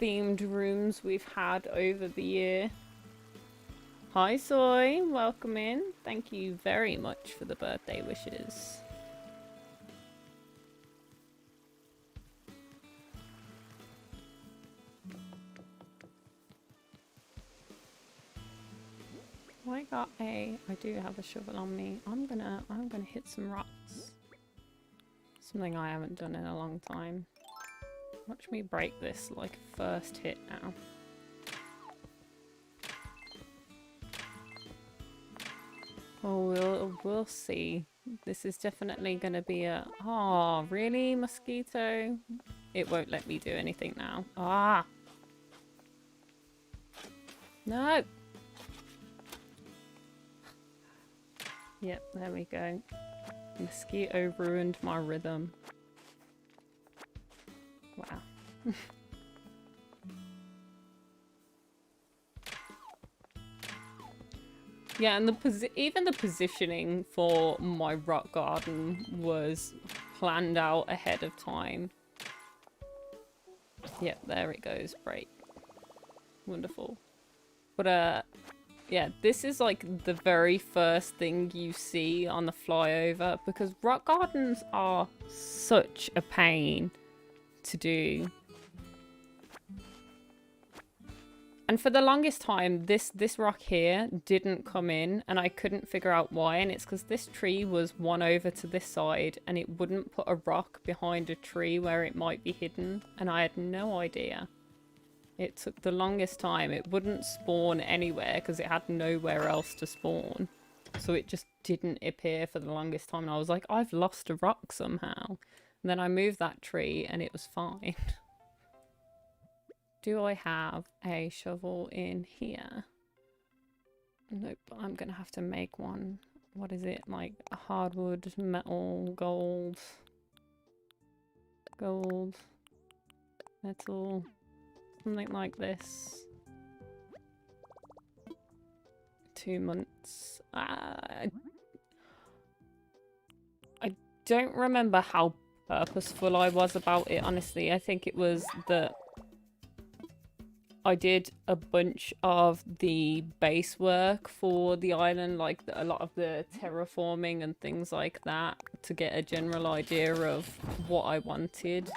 S1: themed rooms we've had over the year. Hi, Soy. Welcome in. Thank you very much for the birthday wishes. I do have a shovel on me. I'm gonna hit some rocks. Something I haven't done in a long time. Watch me break this like first hit now. Oh, we'll see. This is definitely gonna be a... Oh, really, mosquito? It won't let me do anything now. Ah! No! Yep, there we go. Mosquito ruined my rhythm. Wow. Yeah, and even the positioning for my rock garden was planned out ahead of time. Yep, there it goes. Break. Wonderful. But, yeah, this is like the very first thing you see on the flyover, because rock gardens are such a pain to do. And for the longest time, this rock here didn't come in, and I couldn't figure out why, and it's because this tree was one over to this side, and it wouldn't put a rock behind a tree where it might be hidden, and I had no idea. It took the longest time. It wouldn't spawn anywhere because it had nowhere else to spawn. So it just didn't appear for the longest time, and I was like, I've lost a rock somehow. And then I moved that tree, and it was fine. Do I have a shovel in here? Nope, I'm gonna have to make one. What is it? Like a hardwood, metal, gold, metal, something like this. 2 months. I don't remember how purposeful I was about it, honestly. I think it was that I did a bunch of the base work for the island, like a lot of the terraforming and things like that, to get a general idea of what I wanted.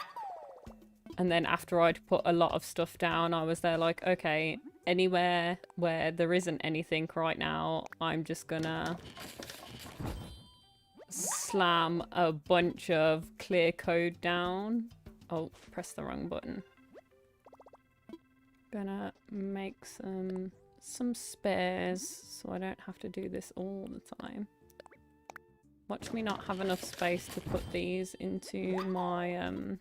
S1: And then after I'd put a lot of stuff down, I was there like, okay, anywhere where there isn't anything right now, I'm just gonna slam a bunch of clear code down. Oh, press the wrong button. Gonna make some spares so I don't have to do this all the time. Watch me not have enough space to put these into my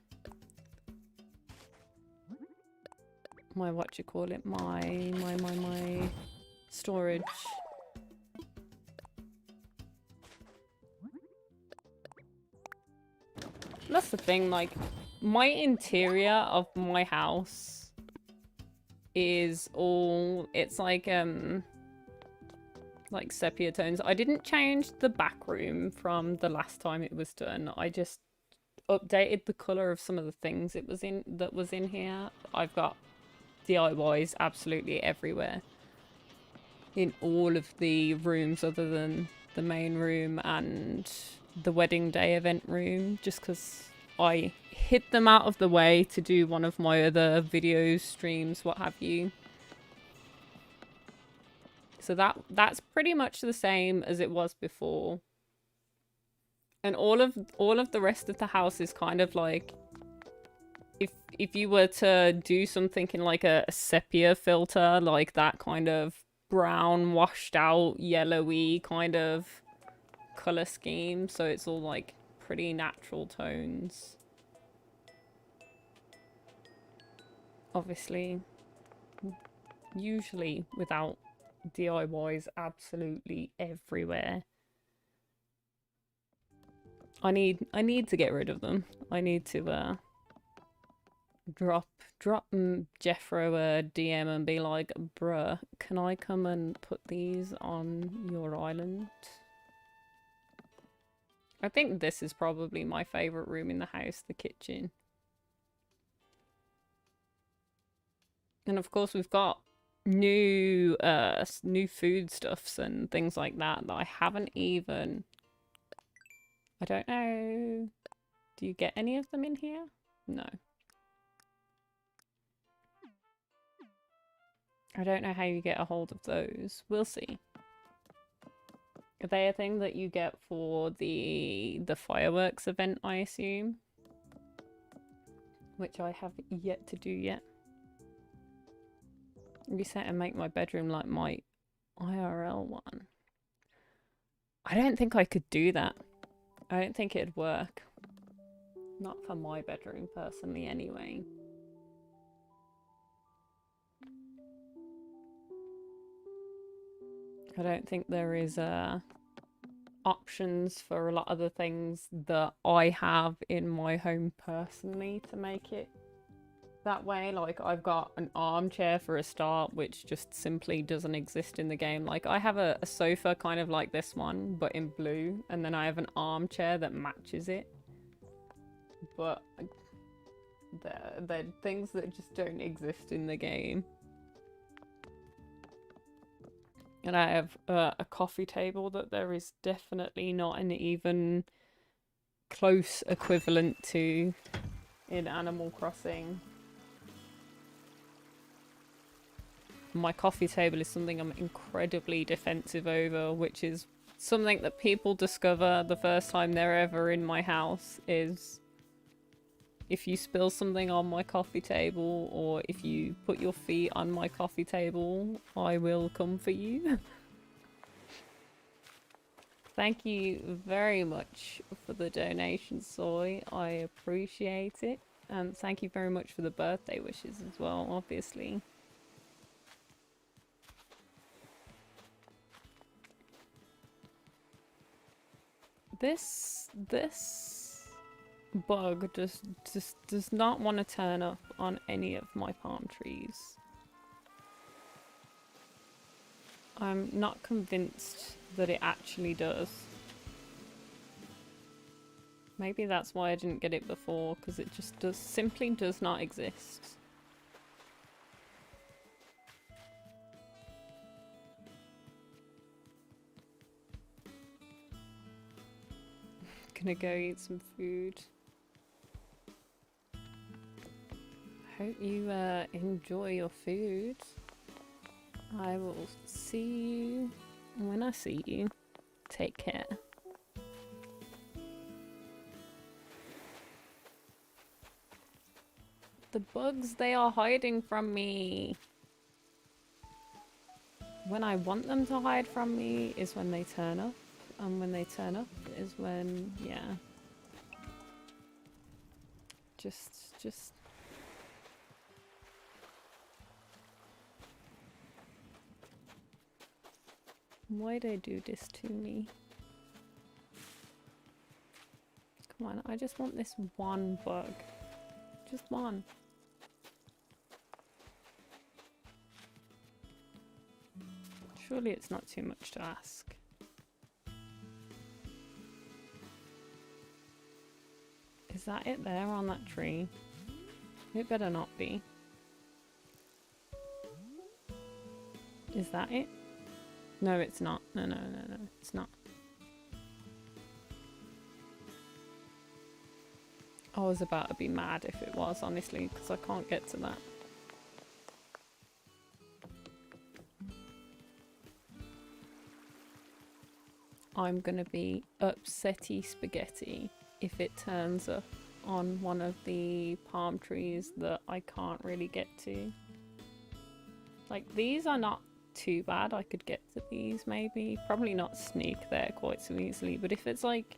S1: my what you call it, my storage. That's the thing, like my interior of my house is all, it's like sepia tones. I didn't change the back room from the last time it was done. I just updated the color of some of the things that was in here. I've got DIYs absolutely everywhere in all of the rooms other than the main room and the wedding day event room, just because I hid them out of the way to do one of my other videos, streams, what have you. So that's pretty much the same as it was before. And all of the rest of the house is kind of like, if you were to do something in like a sepia filter, like that kind of brown washed out yellowy kind of color scheme, so it's all like pretty natural tones. Obviously, usually without DIYs absolutely everywhere. I need to get rid of them. I need to drop Jeffro a DM and be like, bruh, can I come and put these on your island? I think this is probably my favorite room in the house, the kitchen. And of course we've got new foodstuffs and things like that I haven't even... I don't know. Do you get any of them in here? No. I don't know how you get a hold of those. We'll see. Are they a thing that you get for the fireworks event, I assume? Which I have yet to do yet. Reset and make my bedroom like my IRL one. I don't think I could do that. I don't think it'd work. Not for my bedroom, personally, anyway. I don't think there is options for a lot of the things that I have in my home personally to make it that way. Like, I've got an armchair for a start, which just simply doesn't exist in the game. Like, I have a sofa kind of like this one, but in blue, and then I have an armchair that matches it. But they're things that just don't exist in the game. And I have a coffee table that there is definitely not an even close equivalent to in Animal Crossing. My coffee table is something I'm incredibly defensive over, which is something that people discover the first time they're ever in my house is if you spill something on my coffee table or if you put your feet on my coffee table, I will come for you. Thank you very much for the donation, Soy. I appreciate it. And thank you very much for the birthday wishes as well, obviously. This bug just does not want to turn up on any of my palm trees. I'm not convinced that it actually does. Maybe that's why I didn't get it before, because it just simply does not exist. Gonna go eat some food. Hope you enjoy your food. I will see you when I see you. Take care. The bugs, they are hiding from me. When I want them to hide from me is when they turn up. And when they turn up is when, yeah. Just... Why'd they do this to me? Come on, I just want this one bug. Just one. Surely it's not too much to ask. Is that it there on that tree? It better not be. Is that it? No, it's not. No, it's not. I was about to be mad if it was, honestly, because I can't get to that. I'm gonna be upsetty spaghetti if it turns up on one of the palm trees that I can't really get to. Like, these are not too bad. I could get to these maybe. Probably not sneak there quite so easily, but if it's like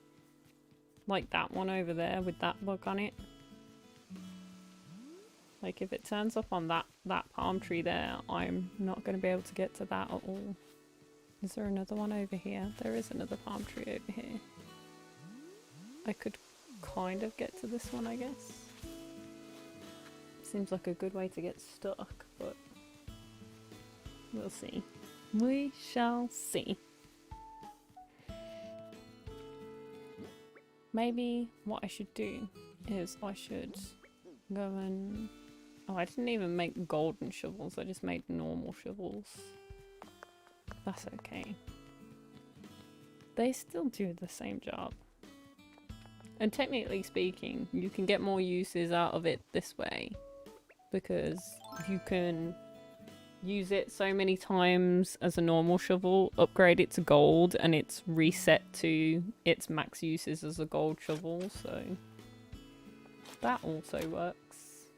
S1: that one over there with that bug on it. Like, if it turns up on that palm tree there, I'm not going to be able to get to that at all. Is there another one over here? There is another palm tree over here. I could kind of get to this one, I guess. Seems like a good way to get stuck, but we'll see. We shall see. Maybe what I should do is I should go and... Oh, I didn't even make golden shovels. I just made normal shovels. That's okay. They still do the same job. And technically speaking, you can get more uses out of it this way. Because you can use it so many times as a normal shovel, upgrade it to gold, and it's reset to its max uses as a gold shovel, so that also works.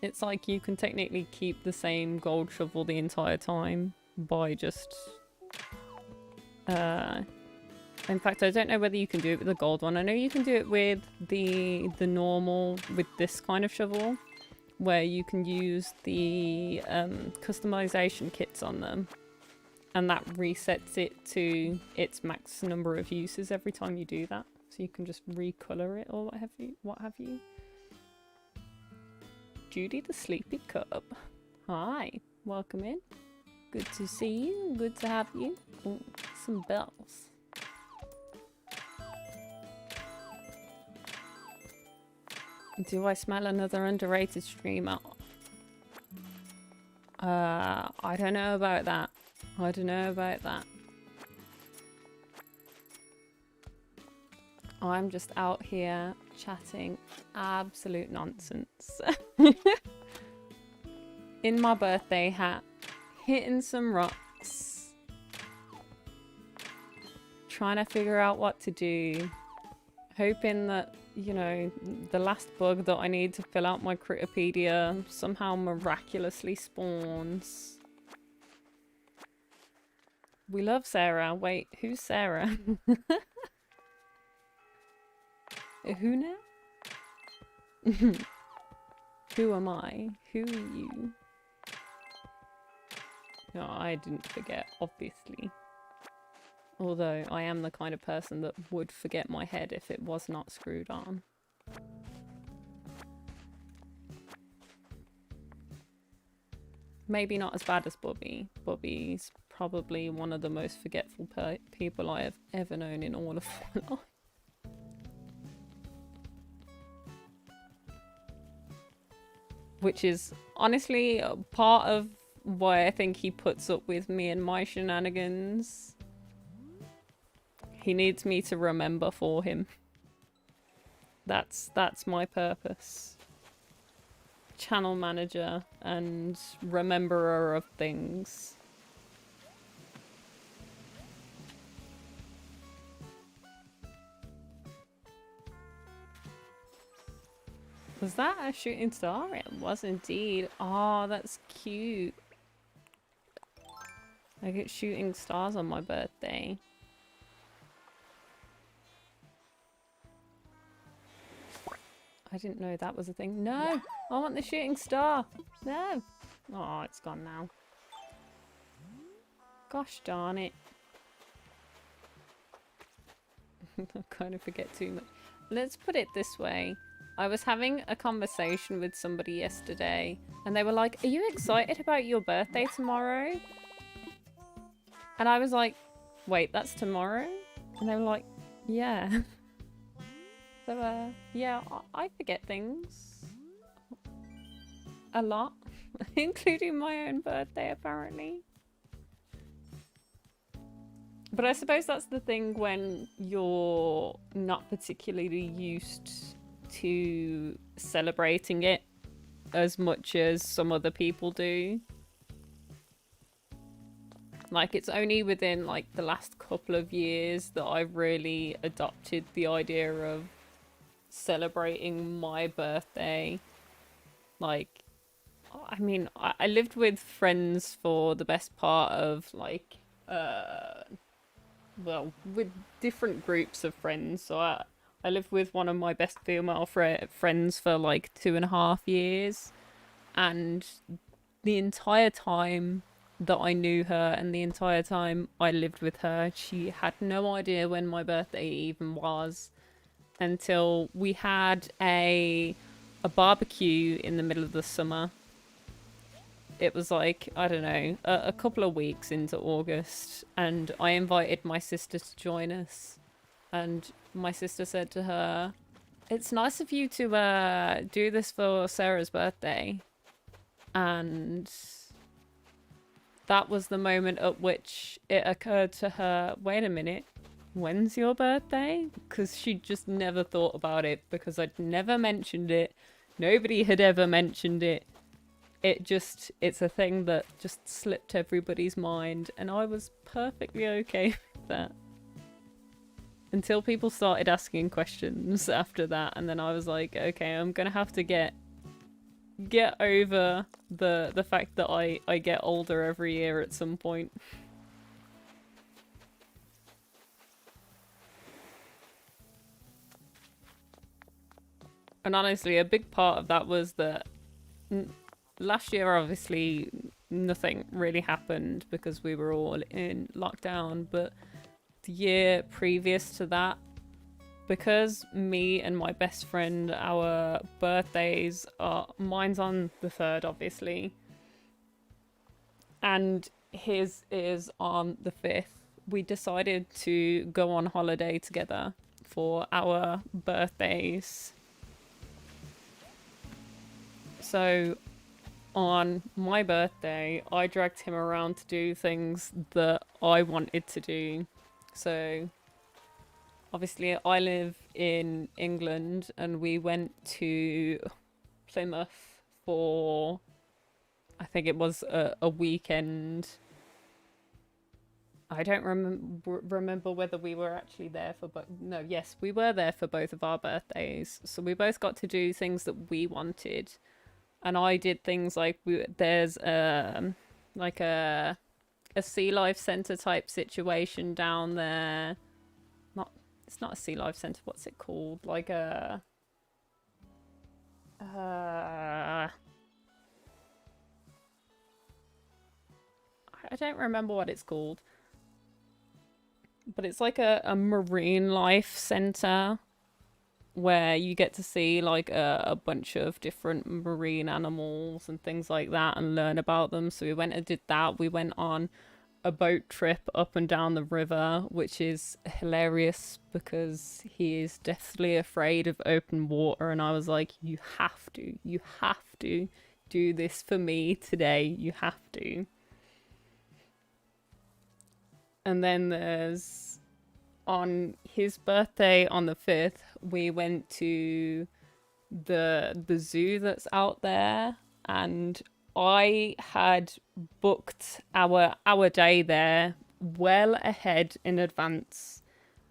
S1: It's like you can technically keep the same gold shovel the entire time by just... in fact, I don't know whether you can do it with the gold one. I know you can do it with the normal, with this kind of shovel, where you can use the customization kits on them, and that resets it to its max number of uses every time you do that. So you can just recolor it or what have you. Judy the Sleepy Cub. Hi, welcome in. Good to see you, good to have you. Ooh, some bells. Do I smell another underrated streamer? I don't know about that. I don't know about that. I'm just out here chatting absolute nonsense. In my birthday hat, hitting some rocks. Trying to figure out what to do. Hoping that, you know, the last bug that I need to fill out my Critterpedia somehow miraculously spawns. We love Sarah. Wait, who's Sarah? Who now? Who am I? Who are you? No, I didn't forget, obviously. Although I am the kind of person that would forget my head if it was not screwed on. Maybe not as bad as Bobby. Bobby's probably one of the most forgetful people I have ever known in all of my life. Which is honestly part of why I think he puts up with me and my shenanigans. He needs me to remember for him. That's my purpose. Channel manager and rememberer of things. Was that a shooting star? It was indeed. Oh, that's cute. I get shooting stars on my birthday. I didn't know that was a thing. No! I want the shooting star! No! Oh, it's gone now. Gosh darn it. I kind of forget too much. Let's put it this way. I was having a conversation with somebody yesterday, and they were like, "Are you excited about your birthday tomorrow?" And I was like, "Wait, that's tomorrow?" And they were like, "Yeah." So, yeah, I forget things. A lot. Including my own birthday, apparently. But I suppose that's the thing when you're not particularly used to celebrating it as much as some other people do. Like, it's only within, like, the last couple of years that I've really adopted the idea of celebrating my birthday. Like, I mean, I lived with friends for the best part of, like, well, with different groups of friends. So I lived with one of my best female friends for like 2.5 years, and the entire time that I knew her and the entire time I lived with her, she had no idea when my birthday even was until we had a barbecue in the middle of the summer. It was like, I don't know, a couple of weeks into August, and I invited my sister to join us. And my sister said to her, "It's nice of you to do this for Sarah's birthday." And that was the moment at which it occurred to her, wait a minute, when's your birthday? Because she just never thought about it, because I'd never mentioned it. Nobody had ever mentioned it. it's a thing that just slipped everybody's mind, and I was perfectly okay with that. Until people started asking questions after that, and then I was like, okay, I'm gonna have to get over the fact that I get older every year at some point. And honestly, a big part of that was that last year, obviously, nothing really happened because we were all in lockdown, but the year previous to that, because me and my best friend, our birthdays are, mine's on the 3rd, obviously, and his is on the 5th, we decided to go on holiday together for our birthdays. So on my birthday, I dragged him around to do things that I wanted to do. So obviously I live in England, and we went to Plymouth for, I think it was a weekend. I don't remember whether we were actually there for no, yes, we were there for both of our birthdays. So we both got to do things that we wanted. And I did things like there's like a sea life center type situation down there. It's not a sea life center. What's it called? Like a I don't remember what it's called. But it's like a marine life center where you get to see like a bunch of different marine animals and things like that and learn about them. So we went and did that. We went on a boat trip up and down the river, which is hilarious because he is deathly afraid of open water, and I was like, you have to do this for me today. You have to. And then there's, on his birthday on the 5th, we went to the zoo that's out there, and I had booked our day there well ahead in advance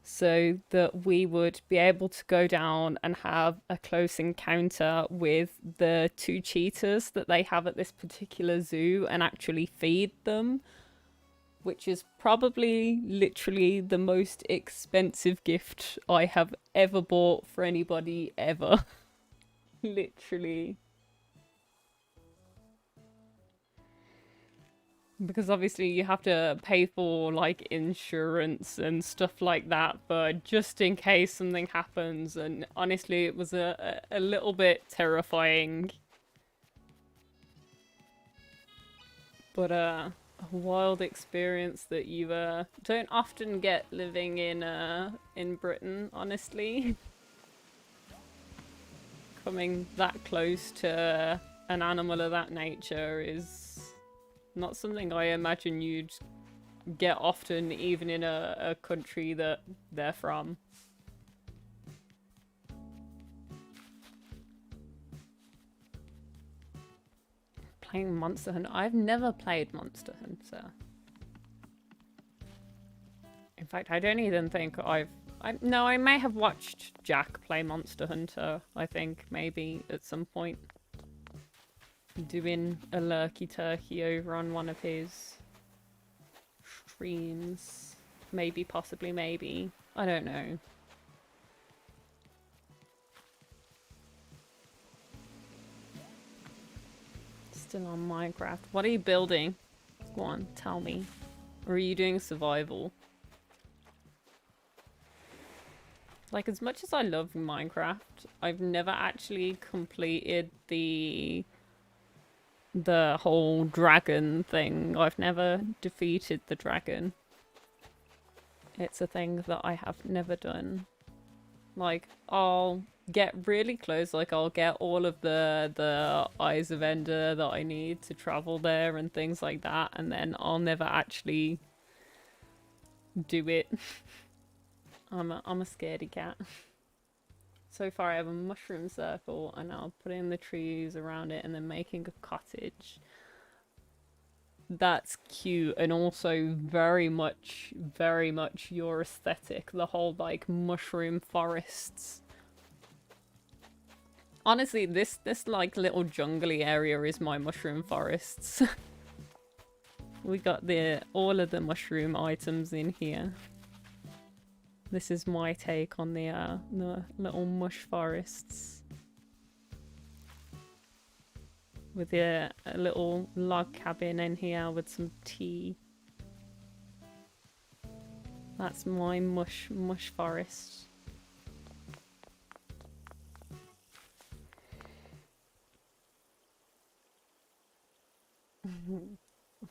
S1: so that we would be able to go down and have a close encounter with the 2 cheetahs that they have at this particular zoo and actually feed them, which is probably literally the most expensive gift I have ever bought for anybody ever. Literally. Because obviously you have to pay for like insurance and stuff like that, but just in case something happens, and honestly it was a little bit terrifying. But a wild experience that you don't often get living in Britain, honestly. Coming that close to an animal of that nature is not something I imagine you'd get often, even in a country that they're from. Playing Monster Hunter? I've never played Monster Hunter. In fact, I don't even think no, I may have watched Jack play Monster Hunter, I think, maybe, at some point. Doing a lurky turkey over on one of his streams. Maybe, possibly, maybe. I don't know. Still on Minecraft. What are you building? Go on, tell me. Or are you doing survival? Like, as much as I love Minecraft, I've never actually completed the whole dragon thing. I've never defeated the dragon. It's a thing that I have never done. Like, I'll get really close, like I'll get all of the Eyes of Ender that I need to travel there and things like that, and then I'll never actually do it. I'm a scaredy cat. So far I have a mushroom circle, and I'll put in the trees around it and then making a cottage. That's cute, and also very much your aesthetic. The whole like mushroom forests. Honestly, this like little jungly area is my mushroom forests. We got all of the mushroom items in here. This is my take on the little mush forests. With a little log cabin in here with some tea. That's my mush forest.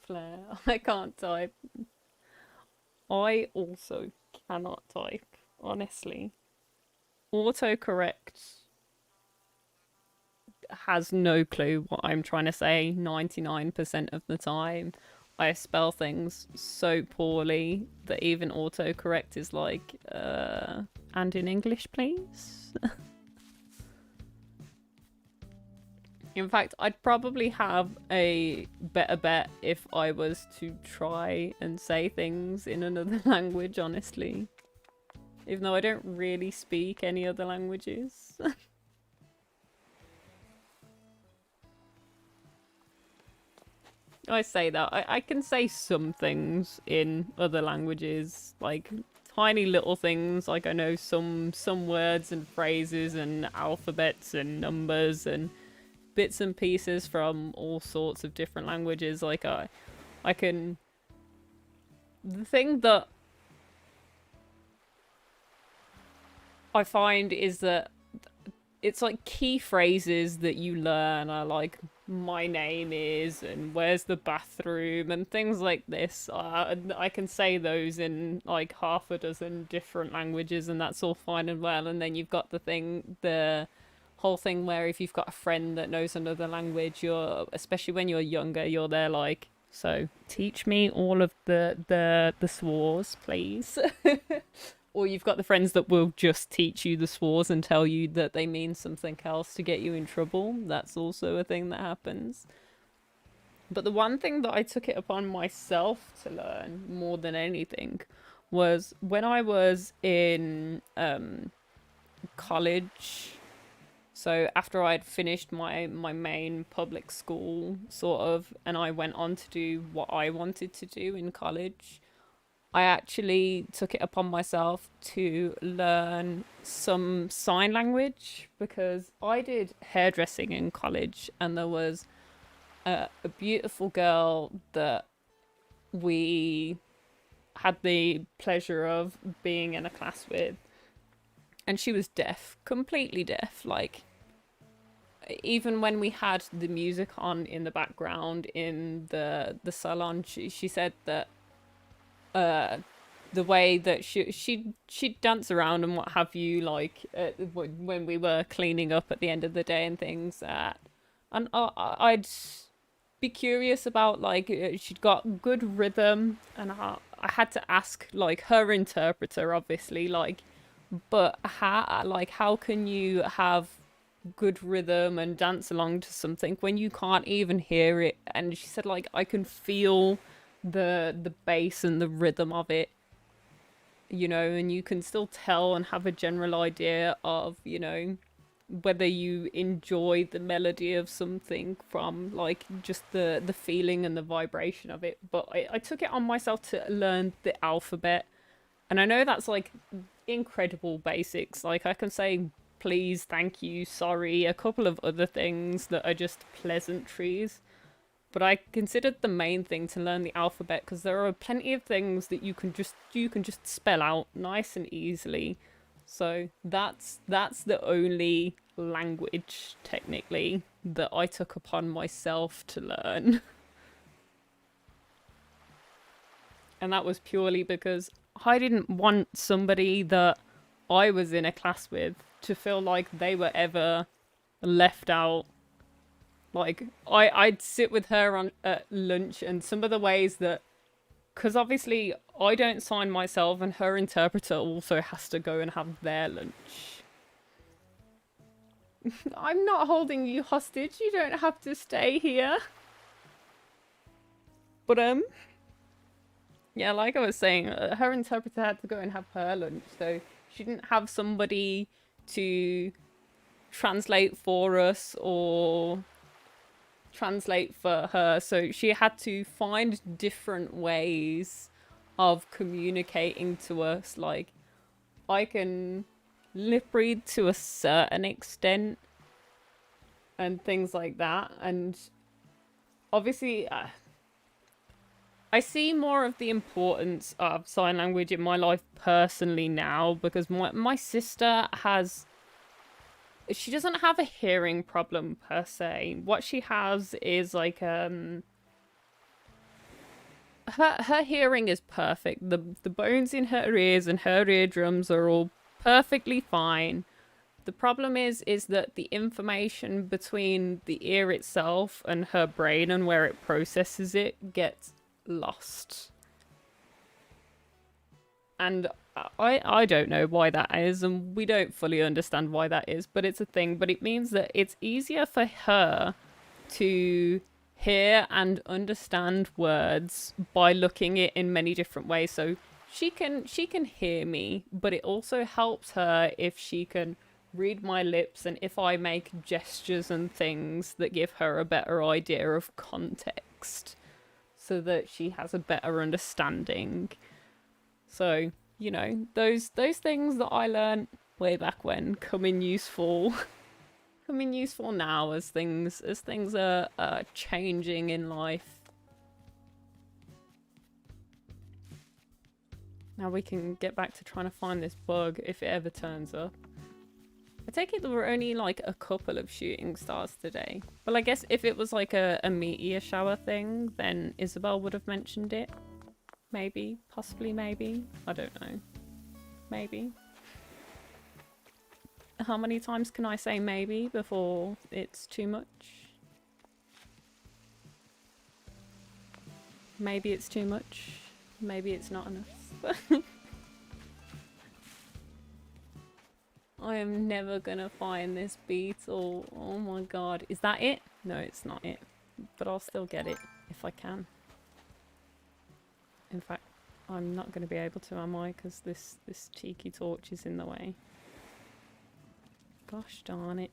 S1: Flare. I can't type. I also cannot type, honestly. Autocorrect has no clue what I'm trying to say 99% of the time. I spell things so poorly that even autocorrect is like, and in English, please? In fact, I'd probably have a better bet if I was to try and say things in another language, honestly. Even though I don't really speak any other languages. I say that. I can say some things in other languages, like tiny little things, like I know some words and phrases and alphabets and numbers and bits and pieces from all sorts of different languages. Like I can... The thing that I find is that it's like key phrases that you learn are like, my name is, and where's the bathroom, and things like this. I can say those in like half a dozen different languages, and that's all fine and well. And then you've got the whole thing where if you've got a friend that knows another language, especially when you're younger, you're there like, so teach me all of the swears, please. Or you've got the friends that will just teach you the swears and tell you that they mean something else to get you in trouble. That's also a thing that happens. But the one thing that I took it upon myself to learn more than anything was when I was in college. So after I'd finished my main public school, sort of, and I went on to do what I wanted to do in college, I actually took it upon myself to learn some sign language, because I did hairdressing in college, and there was a beautiful girl that we had the pleasure of being in a class with, and she was deaf, completely deaf. Like, even when we had the music on in the background in the salon, she said that the way that she'd dance around and what have you, like when we were cleaning up at the end of the day and things, and I'd be curious about, like, she'd got good rhythm, and I had to ask like her interpreter, obviously, like, but how can you have good rhythm and dance along to something when you can't even hear it? And she said, like, I can feel the bass and the rhythm of it, you know, and you can still tell and have a general idea of, you know, whether you enjoy the melody of something from like just the feeling and the vibration of it. But I took it on myself to learn the alphabet, and I know that's like incredible basics. Like, I can say please, thank you, sorry, a couple of other things that are just pleasantries. But I considered the main thing to learn the alphabet, because there are plenty of things that you can just spell out nice and easily. So that's the only language technically that I took upon myself to learn. And that was purely because I didn't want somebody that I was in a class with to feel like they were ever left out. Like, I'd sit with her at lunch, and some of the ways that... Because obviously I don't sign myself, and her interpreter also has to go and have their lunch. I'm not holding you hostage. You don't have to stay here. But, yeah, like I was saying, her interpreter had to go and have her lunch, so she didn't have somebody to translate for us or translate for her, so she had to find different ways of communicating to us. Like, I can lip read to a certain extent and things like that, and obviously I see more of the importance of sign language in my life personally now, because my sister has... She doesn't have a hearing problem per se. What she has is like her hearing is perfect. The bones in her ears and her eardrums are all perfectly fine. The problem is that the information between the ear itself and her brain and where it processes it gets lost. And I don't know why that is, and we don't fully understand why that is, but it's a thing. But it means that it's easier for her to hear and understand words by looking it in many different ways. So she can hear me, but it also helps her if she can read my lips and if I make gestures and things that give her a better idea of context, so that she has a better understanding. So, you know, those things that I learned way back when come in useful now as things are changing in life. Now we can get back to trying to find this bug if it ever turns up. I take it there were only like a couple of shooting stars today. Well, I guess if it was like a meteor shower thing, then Isabel would have mentioned it. Maybe, possibly, maybe. I don't know. Maybe. How many times can I say maybe before it's too much? Maybe it's too much. Maybe it's not enough. I am never gonna find this beetle. Oh my god. Is that it? No, it's not it. But I'll still get it if I can. In fact, I'm not going to be able to, am I? Because this cheeky torch is in the way. Gosh darn it.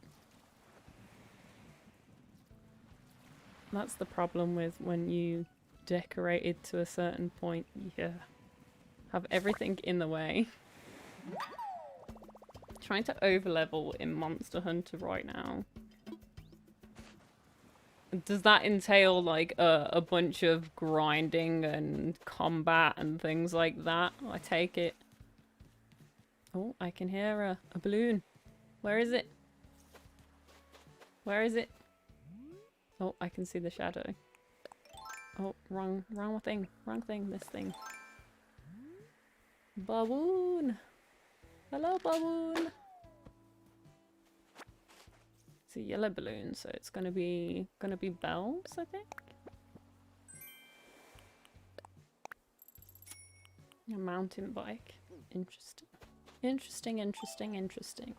S1: That's the problem with when you decorate it to a certain point. You have everything in the way. Trying to overlevel in Monster Hunter right now. Does that entail like a bunch of grinding and combat and things like that? I take it. Oh, I can hear a balloon. Where is it? Where is it? Oh, I can see the shadow. Oh, wrong thing. Wrong thing. This thing. Baboon. Hello, baboon. It's a yellow balloon, so it's gonna be bells, I think. A mountain bike. Interesting. Interesting.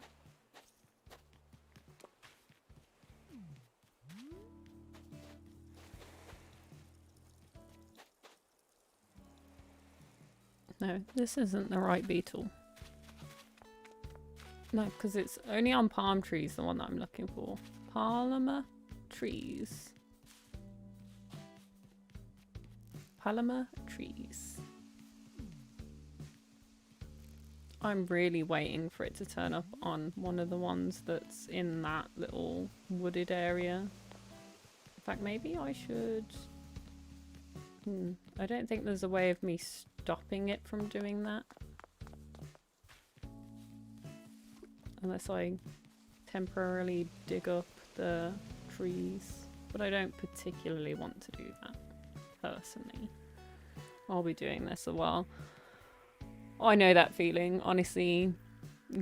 S1: No, this isn't the right beetle. No, because it's only on palm trees, the one that I'm looking for. Palmer trees. Palmer trees. I'm really waiting for it to turn up on one of the ones that's in that little wooded area. In fact, maybe I should... I don't think there's a way of me stopping it from doing that. Unless I temporarily dig up the trees. But I don't particularly want to do that, personally. I'll be doing this a while. I know that feeling, honestly.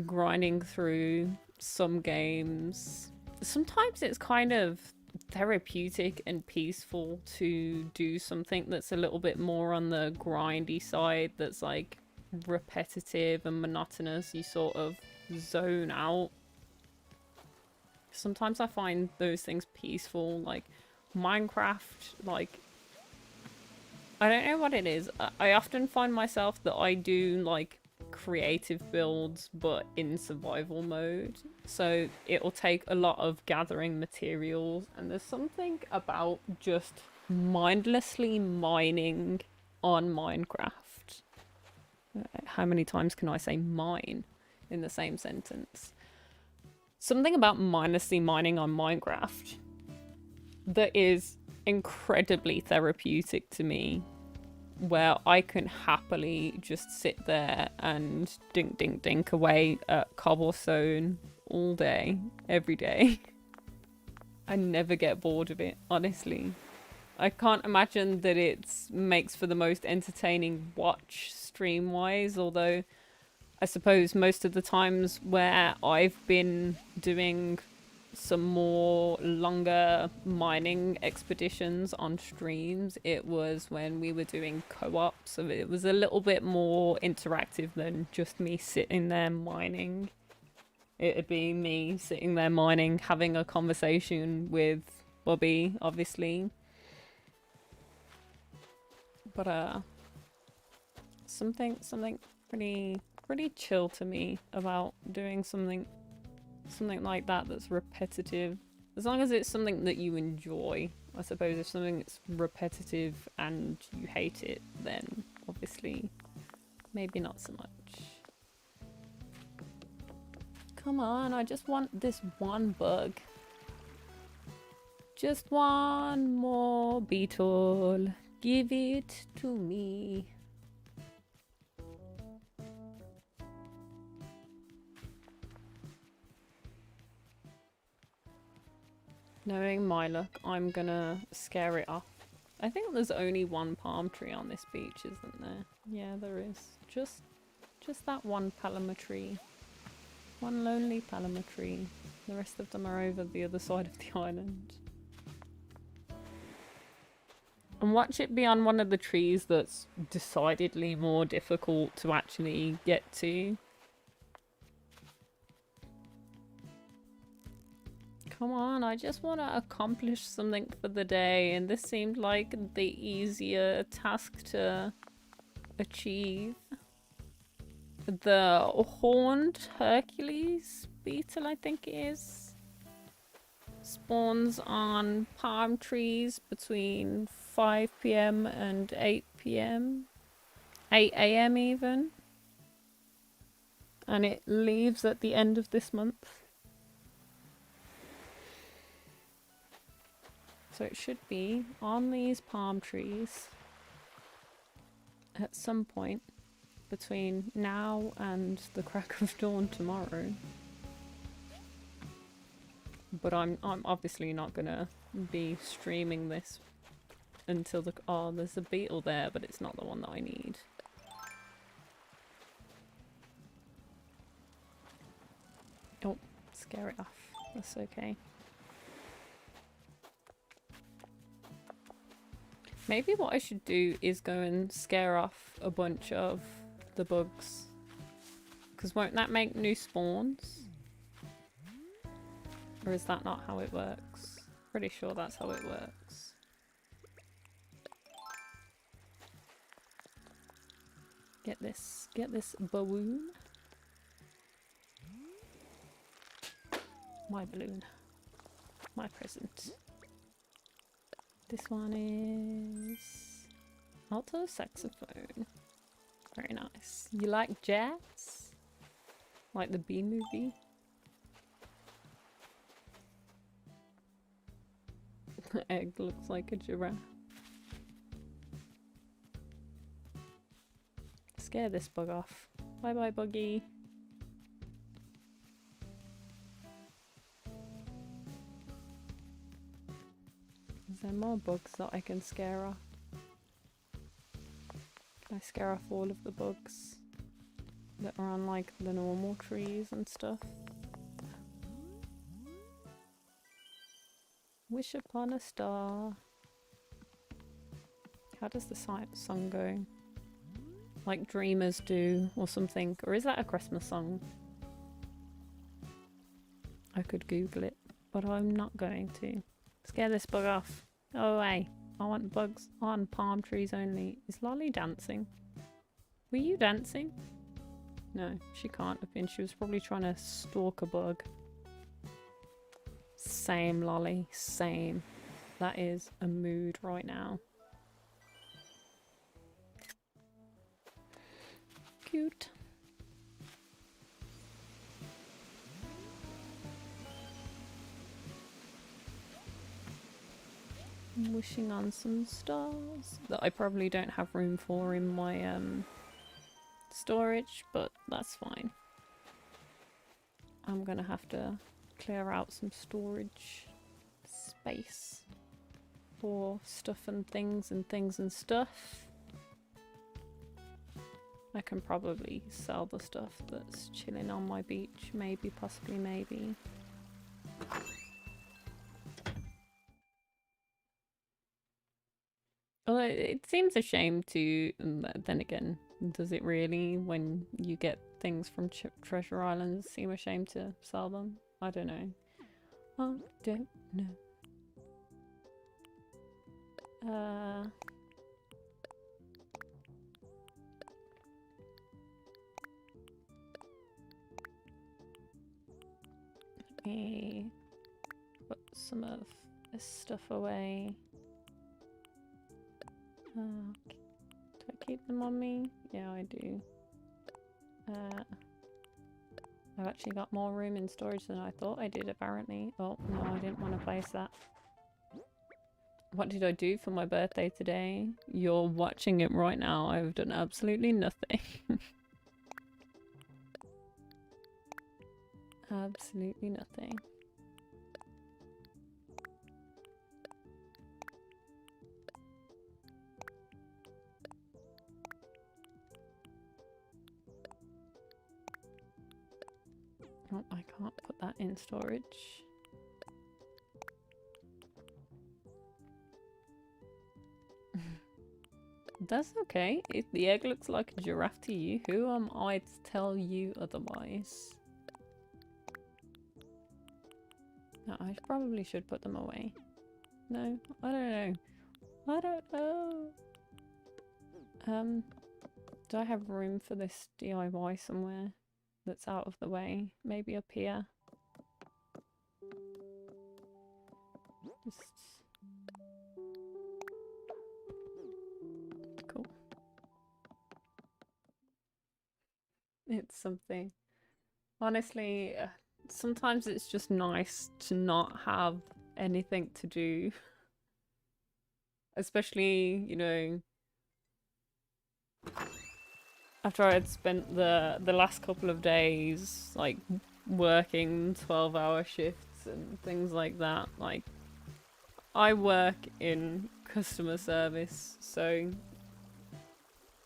S1: Grinding through some games. Sometimes it's kind of therapeutic and peaceful to do something that's a little bit more on the grindy side, that's like repetitive and monotonous. You sort of zone out. Sometimes I find those things peaceful, like Minecraft, like, I don't know what it is. I often find myself that I do, like, creative builds, but in survival mode. So it'll take a lot of gathering materials, and there's something about just mindlessly mining on Minecraft. How many times can I say mine in the same sentence? Something about mindlessly mining on Minecraft that is incredibly therapeutic to me, where I can happily just sit there and dink dink dink away at cobblestone all day, every day. I never get bored of it, honestly. I can't imagine that it makes for the most entertaining watch stream-wise, although I suppose most of the times where I've been doing some more longer mining expeditions on streams, it was when we were doing co-op, so it was a little bit more interactive than just me sitting there mining. It'd be me sitting there mining, having a conversation with Bobby, obviously. But something pretty chill to me about doing something like that that's repetitive. As long as it's something that you enjoy. I suppose if something that's repetitive and you hate it, then obviously maybe not so much. Come on, I just want this one bug. Just one more beetle. Give it to me. Knowing my luck, I'm gonna scare it off. I think there's only one palm tree on this beach, isn't there? Yeah, there is. Just that one palama tree. One lonely palama tree. The rest of them are over the other side of the island. And watch it be on one of the trees that's decidedly more difficult to actually get to. Come on, I just want to accomplish something for the day, and this seemed like the easier task to achieve. The horned Hercules beetle, I think it is, spawns on palm trees between 5 PM and 8 PM. 8 AM even. And it leaves at the end of this month. So it should be on these palm trees at some point between now and the crack of dawn tomorrow. But I'm obviously not gonna be streaming this until the— oh, there's a beetle there, but it's not the one that I need. Oh, scare it off. That's okay. Maybe what I should do is go and scare off a bunch of the bugs. Because won't that make new spawns? Or is that not how it works? Pretty sure that's how it works. Get this balloon. My balloon. My present. This one is alto saxophone. Very nice. You like jazz? Like the Bee Movie? The egg looks like a giraffe. Scare this bug off. Bye bye, buggy. Is there more bugs that I can scare off? Can I scare off all of the bugs that are on like the normal trees and stuff? Wish upon a star. How does the song go? Like Dreamers do or something. Or is that a Christmas song? I could Google it. but I'm not going to. Scare this bug off. Go away. I want bugs on palm trees only. Is Lolly dancing? Were you dancing? No, she can't have been. She was probably trying to stalk a bug. Same, Lolly. Same. That is a mood right now. Cute. I'm wishing on some stars that I probably don't have room for in my storage, but that's fine. I'm gonna have to clear out some storage space for stuff and things and stuff. I can probably sell the stuff that's chilling on my beach, maybe, possibly, maybe. Well, it seems a shame to, then again, does it really? When you get things from Treasure Island, seem a shame to sell them? I don't know. I don't know. Let me put some of this stuff away. Do I keep them on me? Yeah, I do. I've actually got more room in storage than I thought I did, apparently. Oh, no, I didn't want to place that. What did I do for my birthday today? You're watching it right now. I've done absolutely nothing. Absolutely nothing. Oh, I can't put that in storage. That's okay. If the egg looks like a giraffe to you, who am I to tell you otherwise? No, I probably should put them away. No, I don't know. I don't know. Do I have room for this DIY somewhere that's out of the way? Maybe up here. Just... Cool. It's something. Honestly, sometimes it's just nice to not have anything to do. Especially, you know, after I had spent the last couple of days, like, working 12-hour shifts and things like that. Like, I work in customer service, so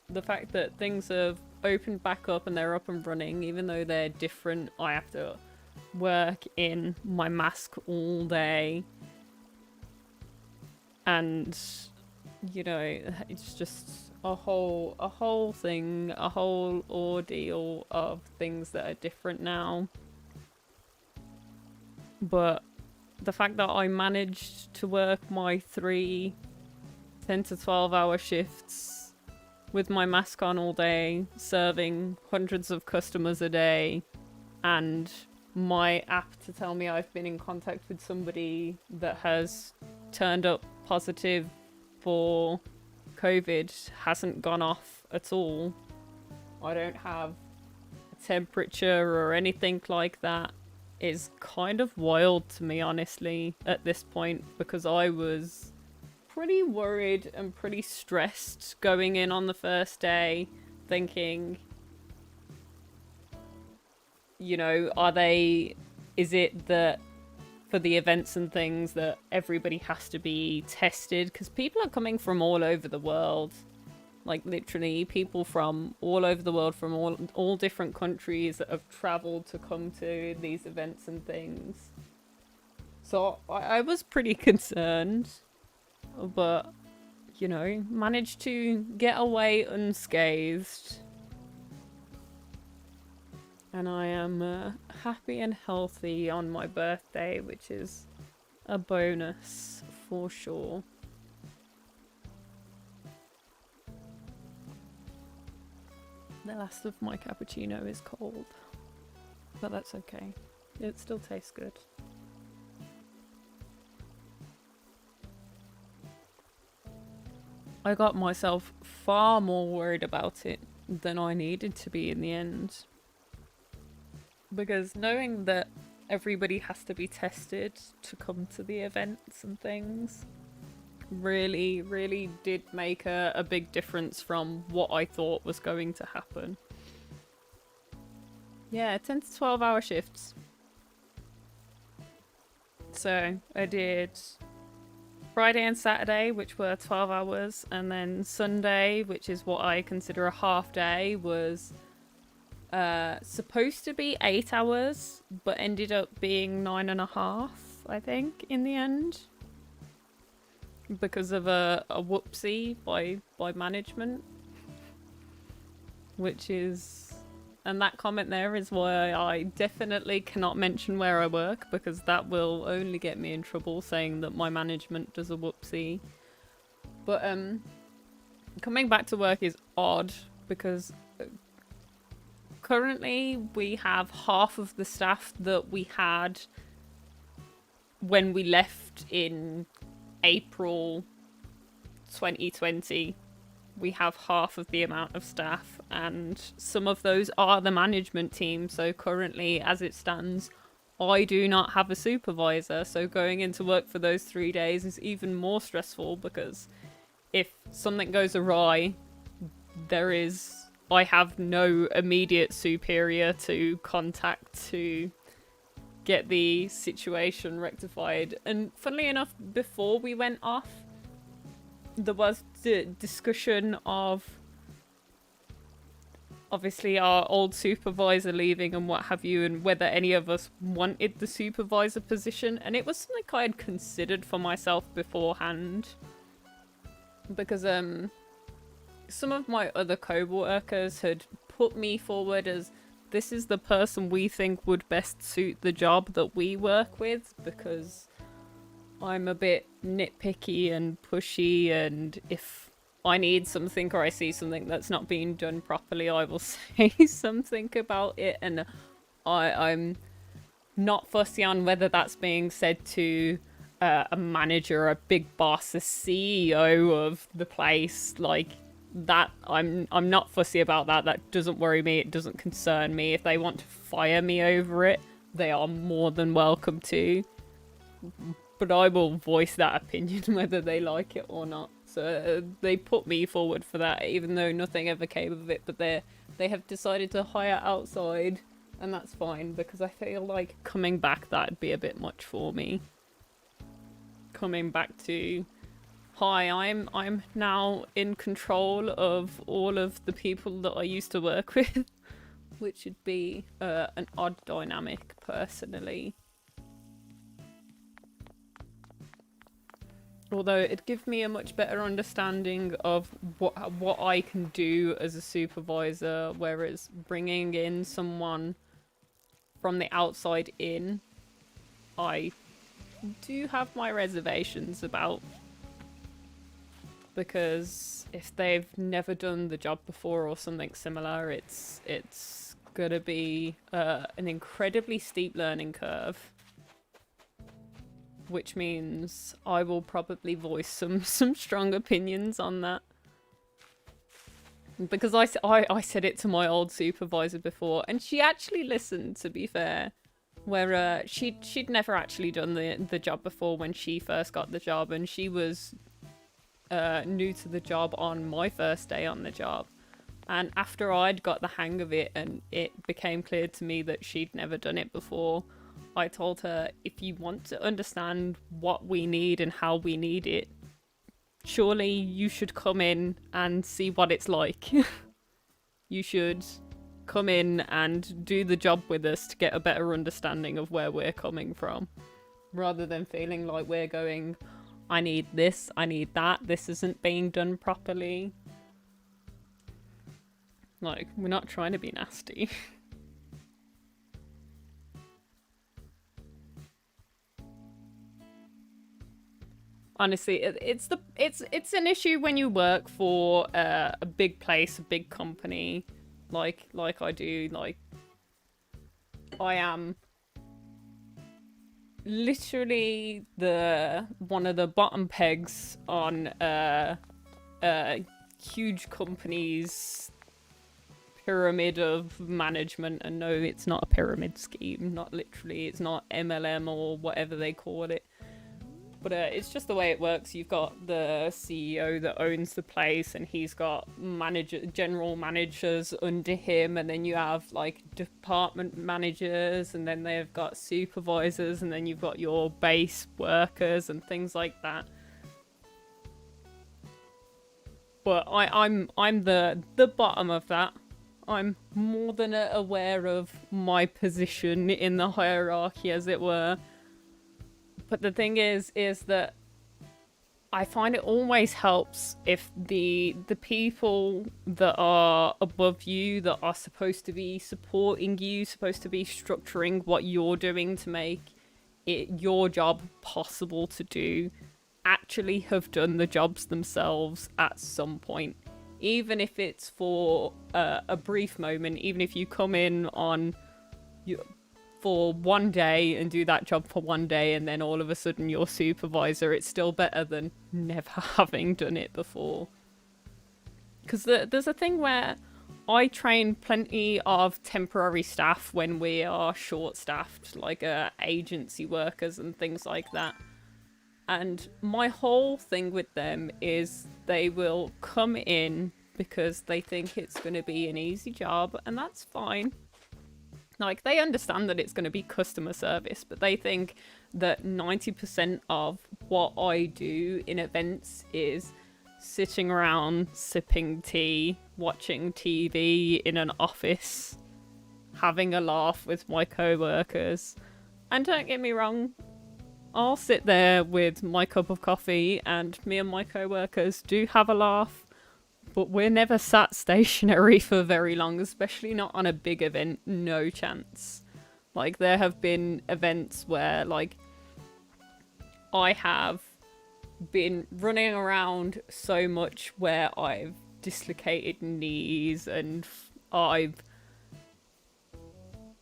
S1: the fact that things have opened back up and they're up and running, even though they're different, I have to work in my mask all day. And, you know, it's just a whole thing, a whole ordeal of things that are different now. But the fact that I managed to work my 3 10 to 12-hour shifts with my mask on all day, serving hundreds of customers a day, and my app to tell me I've been in contact with somebody that has turned up positive for COVID hasn't gone off at all. I don't have a temperature or anything like that. Is kind of wild to me, honestly, at this point, because I was pretty worried and pretty stressed going in on the first day, thinking, you know, is it that for the events and things that everybody has to be tested? Because people are coming from all over the world. Like, literally, people from all over the world, from all different countries that have travelled to come to these events and things. So I was pretty concerned, but, you know, managed to get away unscathed. And I am happy and healthy on my birthday, which is a bonus for sure. The last of my cappuccino is cold, but that's okay. It still tastes good. I got myself far more worried about it than I needed to be in the end. Because knowing that everybody has to be tested to come to the events and things really, really did make a big difference from what I thought was going to happen. Yeah, 10 to 12 hour shifts. So I did Friday and Saturday, which were 12 hours, and then Sunday, which is what I consider a half day, was supposed to be 8 hours, but ended up being 9.5, I think, in the end. Because of a whoopsie by management. Which is... And that comment there is why I definitely cannot mention where I work, because that will only get me in trouble saying that my management does a whoopsie. But coming back to work is odd, because currently we have half of the staff that we had when we left in April 2020. We have half of the amount of staff, and some of those are the management team. So currently, as it stands, I do not have a supervisor. So going into work for those 3 days is even more stressful, because if something goes awry, I have no immediate superior to contact to get the situation rectified. And funnily enough, before we went off, there was the discussion of obviously our old supervisor leaving and what have you, and whether any of us wanted the supervisor position. And it was something I had considered for myself beforehand, because some of my other co-workers had put me forward as, this is the person we think would best suit the job that we work with, because I'm a bit nitpicky and pushy, and if I need something or I see something that's not being done properly, I will say something about it. And I'm not fussy on whether that's being said to a manager, a big boss, a CEO of the place, like that. I'm not fussy about that. That doesn't worry me. It doesn't concern me. If they want to fire me over it, they are more than welcome to. But I will voice that opinion whether they like it or not. So they put me forward for that, even though nothing ever came of it. But they have decided to hire outside, and that's fine, because I feel like coming back, that'd be a bit much for me. Coming back to, hi, I'm now in control of all of the people that I used to work with, which would be an odd dynamic, personally. Although it'd give me a much better understanding of what I can do as a supervisor, whereas bringing in someone from the outside in, I do have my reservations about. Because if they've never done the job before or something similar, it's gonna be an incredibly steep learning curve. Which means I will probably voice some strong opinions on that. Because I said it to my old supervisor before, and she actually listened, to be fair. Where she'd never actually done the job before when she first got the job, and she was new to the job on my first day on the job. And after I'd got the hang of it and it became clear to me that she'd never done it before, I told her, if you want to understand what we need and how we need it, surely you should come in and see what it's like. You should come in and do the job with us to get a better understanding of where we're coming from. Rather than feeling like we're going, I need this, I need that, this isn't being done properly. Like, we're not trying to be nasty. Honestly, it's an issue when you work for a big place, a big company, like I do. Like, I am literally one of the bottom pegs on huge companies' pyramid of management. And no, it's not a pyramid scheme. Not literally. It's not MLM or whatever they call it. But it's just the way it works. You've got the CEO that owns the place, and he's got general managers under him, and then you have like department managers, and then they've got supervisors, and then you've got your base workers and things like that. But I'm the bottom of that. I'm more than aware of my position in the hierarchy, as it were. But the thing is that I find it always helps if the people that are above you, that are supposed to be supporting you, supposed to be structuring what you're doing to make it your job possible to do, actually have done the jobs themselves at some point. Even if it's for a brief moment, even if you come in on for one day and do that job for one day, and then all of a sudden you're supervisor, it's still better than never having done it before. Because there's a thing where I train plenty of temporary staff when we are short-staffed, like agency workers and things like that. And my whole thing with them is they will come in because they think it's going to be an easy job, and that's fine. Like, they understand that it's going to be customer service, but they think that 90% of what I do in events is sitting around, sipping tea, watching TV in an office, having a laugh with my co-workers. And don't get me wrong, I'll sit there with my cup of coffee and me and my co-workers do have a laugh, but we're never sat stationary for very long, especially not on a big event. No chance. Like, there have been events where, like, I have been running around so much where I've dislocated knees, and I've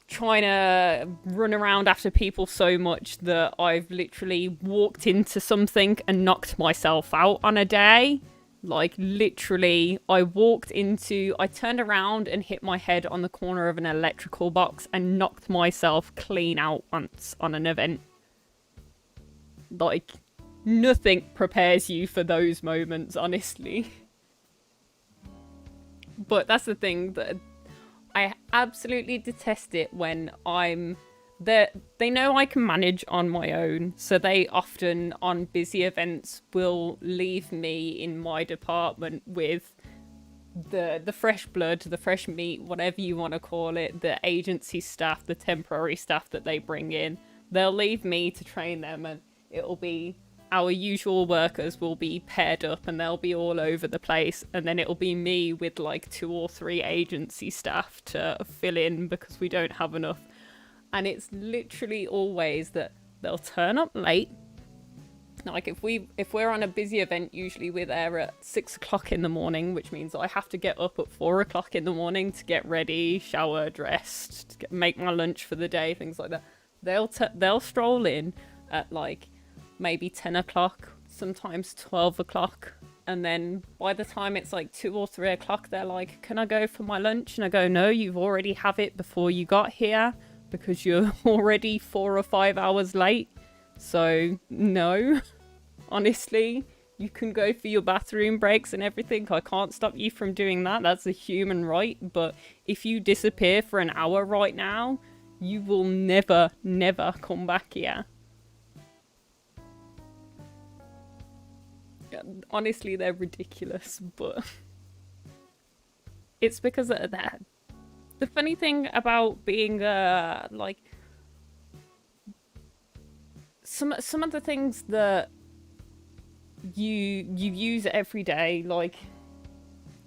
S1: trying to run around after people so much that I've literally walked into something and knocked myself out on a day. Like, literally, I turned around and hit my head on the corner of an electrical box and knocked myself clean out once on an event. Like, nothing prepares you for those moments, honestly. But that's the thing, that I absolutely detest it when they know I can manage on my own, so they often, on busy events, will leave me in my department with the fresh blood, the fresh meat, whatever you want to call it, the agency staff, the temporary staff that they bring in. They'll leave me to train them, and it'll be our usual workers will be paired up, and they'll be all over the place, and then it'll be me with like 2 or 3 agency staff to fill in because we don't have enough. And it's literally always that they'll turn up late. Like, if we're on a busy event, usually we're there at 6 o'clock in the morning, which means I have to get up at 4 o'clock in the morning to get ready, shower, dressed, make my lunch for the day, things like that. They'll stroll in at like maybe 10 o'clock, sometimes 12 o'clock. And then by the time it's like 2 or 3 o'clock, they're like, "Can I go for my lunch?" And I go, "No, you've already have it before you got here, because you're already 4 or 5 hours late. So, no, honestly, you can go for your bathroom breaks and everything. I can't stop you from doing that. That's a human right. But if you disappear for an hour right now, you will never, never come back here." Honestly, they're ridiculous, but it's because of that. The funny thing about being like some of the things that you use every day, like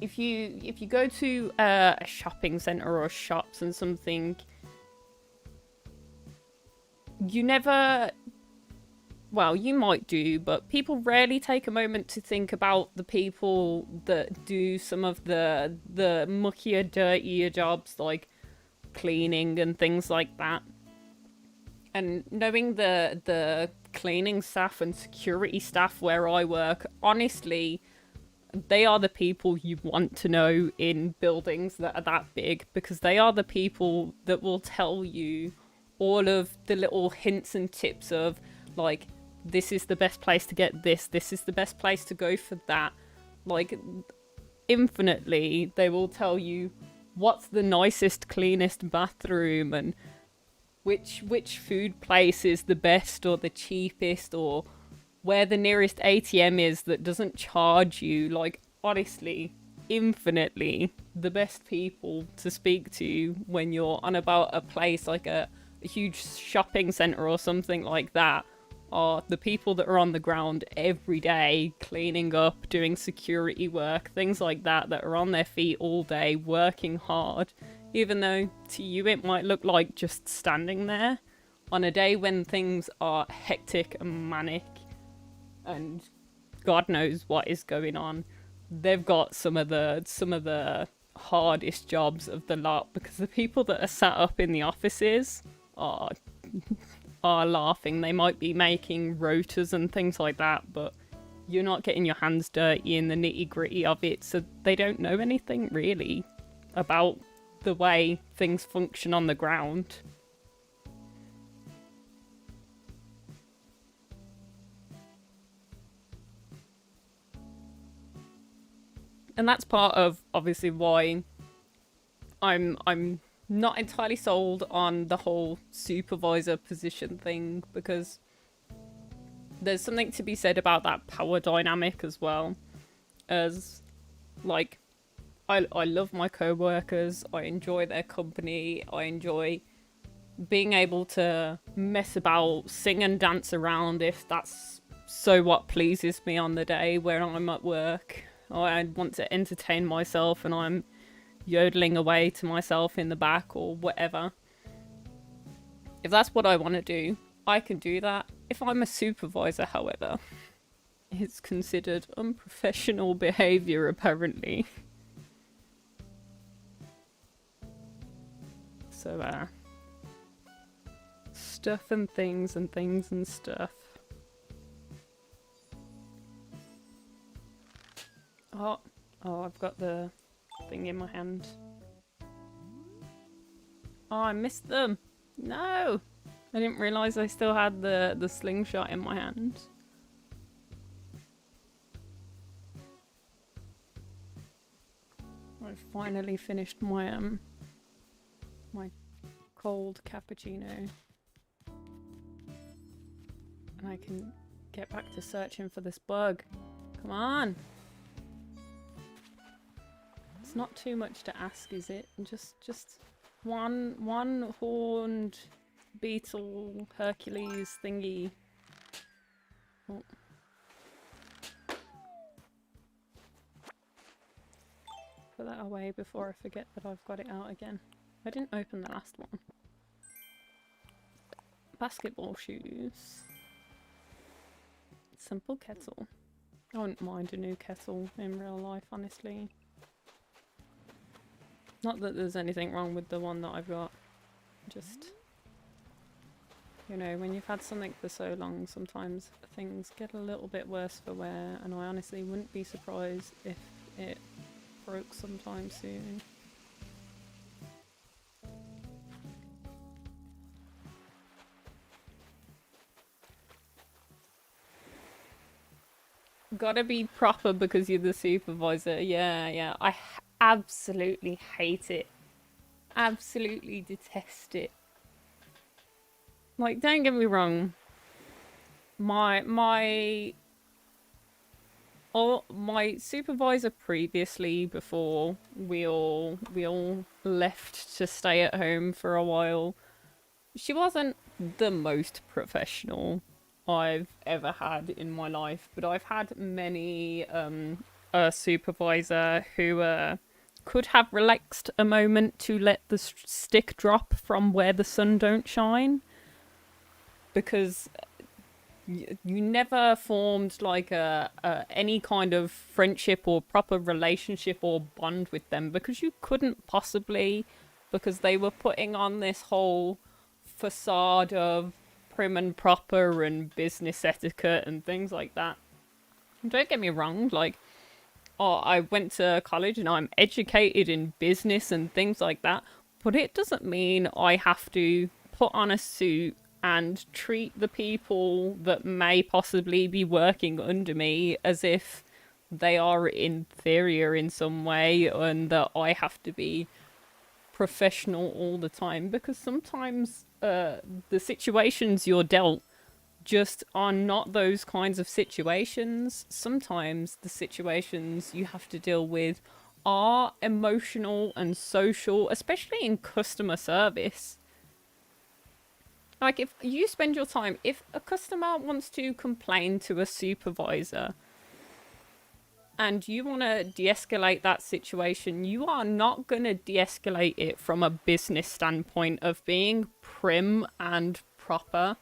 S1: if you go to a shopping center or shops and something, you never well, you might do, but people rarely take a moment to think about the people that do some of the muckier, dirtier jobs like cleaning and things like that. And knowing the cleaning staff and security staff where I work, honestly, they are the people you want to know in buildings that are that big, because they are the people that will tell you all of the little hints and tips of, like, this is the best place to get this is the best place to go for that. Like, infinitely, they will tell you what's the nicest, cleanest bathroom, and which food place is the best or the cheapest, or where the nearest ATM is that doesn't charge you. Like, honestly, infinitely the best people to speak to when you're on about a place like a huge shopping centre or something like that are the people that are on the ground every day, cleaning up, doing security work, things like that, that are on their feet all day, working hard, even though to you it might look like just standing there on a day when things are hectic and manic and God knows what is going on. They've got some of the hardest jobs of the lot, because the people that are sat up in the offices are laughing. They might be making rotas and things like that, but you're not getting your hands dirty in the nitty gritty of it, so they don't know anything really about the way things function on the ground. And that's part of obviously why I'm not entirely sold on the whole supervisor position thing, because there's something to be said about that power dynamic as well. As, like, I love my co-workers, I enjoy their company, I enjoy being able to mess about, sing and dance around if that's so what pleases me on the day where I'm at work. I want to entertain myself and I'm yodeling away to myself in the back or whatever. If that's what I want to do, I can do that. If I'm a supervisor, however, it's considered unprofessional behaviour, apparently. So, stuff and things and things and stuff. Oh, I've got the thing in my hand. Oh, I missed them. No! I didn't realise I still had the slingshot in my hand. I've finally finished my my cold cappuccino. And I can get back to searching for this bug. Come on! It's not too much to ask, is it? Just one horned beetle Hercules thingy. Oh. Put that away before I forget that I've got it out again. I didn't open the last one. Basketball shoes. Simple kettle. I wouldn't mind a new kettle in real life, honestly. Not that there's anything wrong with the one that I've got. Just, you know, when you've had something for so long, sometimes things get a little bit worse for wear, and I honestly wouldn't be surprised if it broke sometime soon. Gotta be proper because you're the supervisor. Yeah. I absolutely hate it. Absolutely detest it. Like, don't get me wrong. My supervisor previously, before we all left to stay at home for a while, she wasn't the most professional I've ever had in my life, but I've had many a supervisor who could have relaxed a moment to let the stick drop from where the sun don't shine, because you never formed like any kind of friendship or proper relationship or bond with them because you couldn't possibly, because they were putting on this whole facade of prim and proper and business etiquette and things like that. Don't get me wrong, like, oh, I went to college and I'm educated in business and things like that, but it doesn't mean I have to put on a suit and treat the people that may possibly be working under me as if they are inferior in some way and that I have to be professional all the time, because sometimes the situations you're dealt just are not those kinds of situations. Sometimes the situations you have to deal with are emotional and social, especially in customer service. Like, if you spend your time, if a customer wants to complain to a supervisor and you want to de-escalate that situation, you are not going to de-escalate it from a business standpoint of being prim and proper.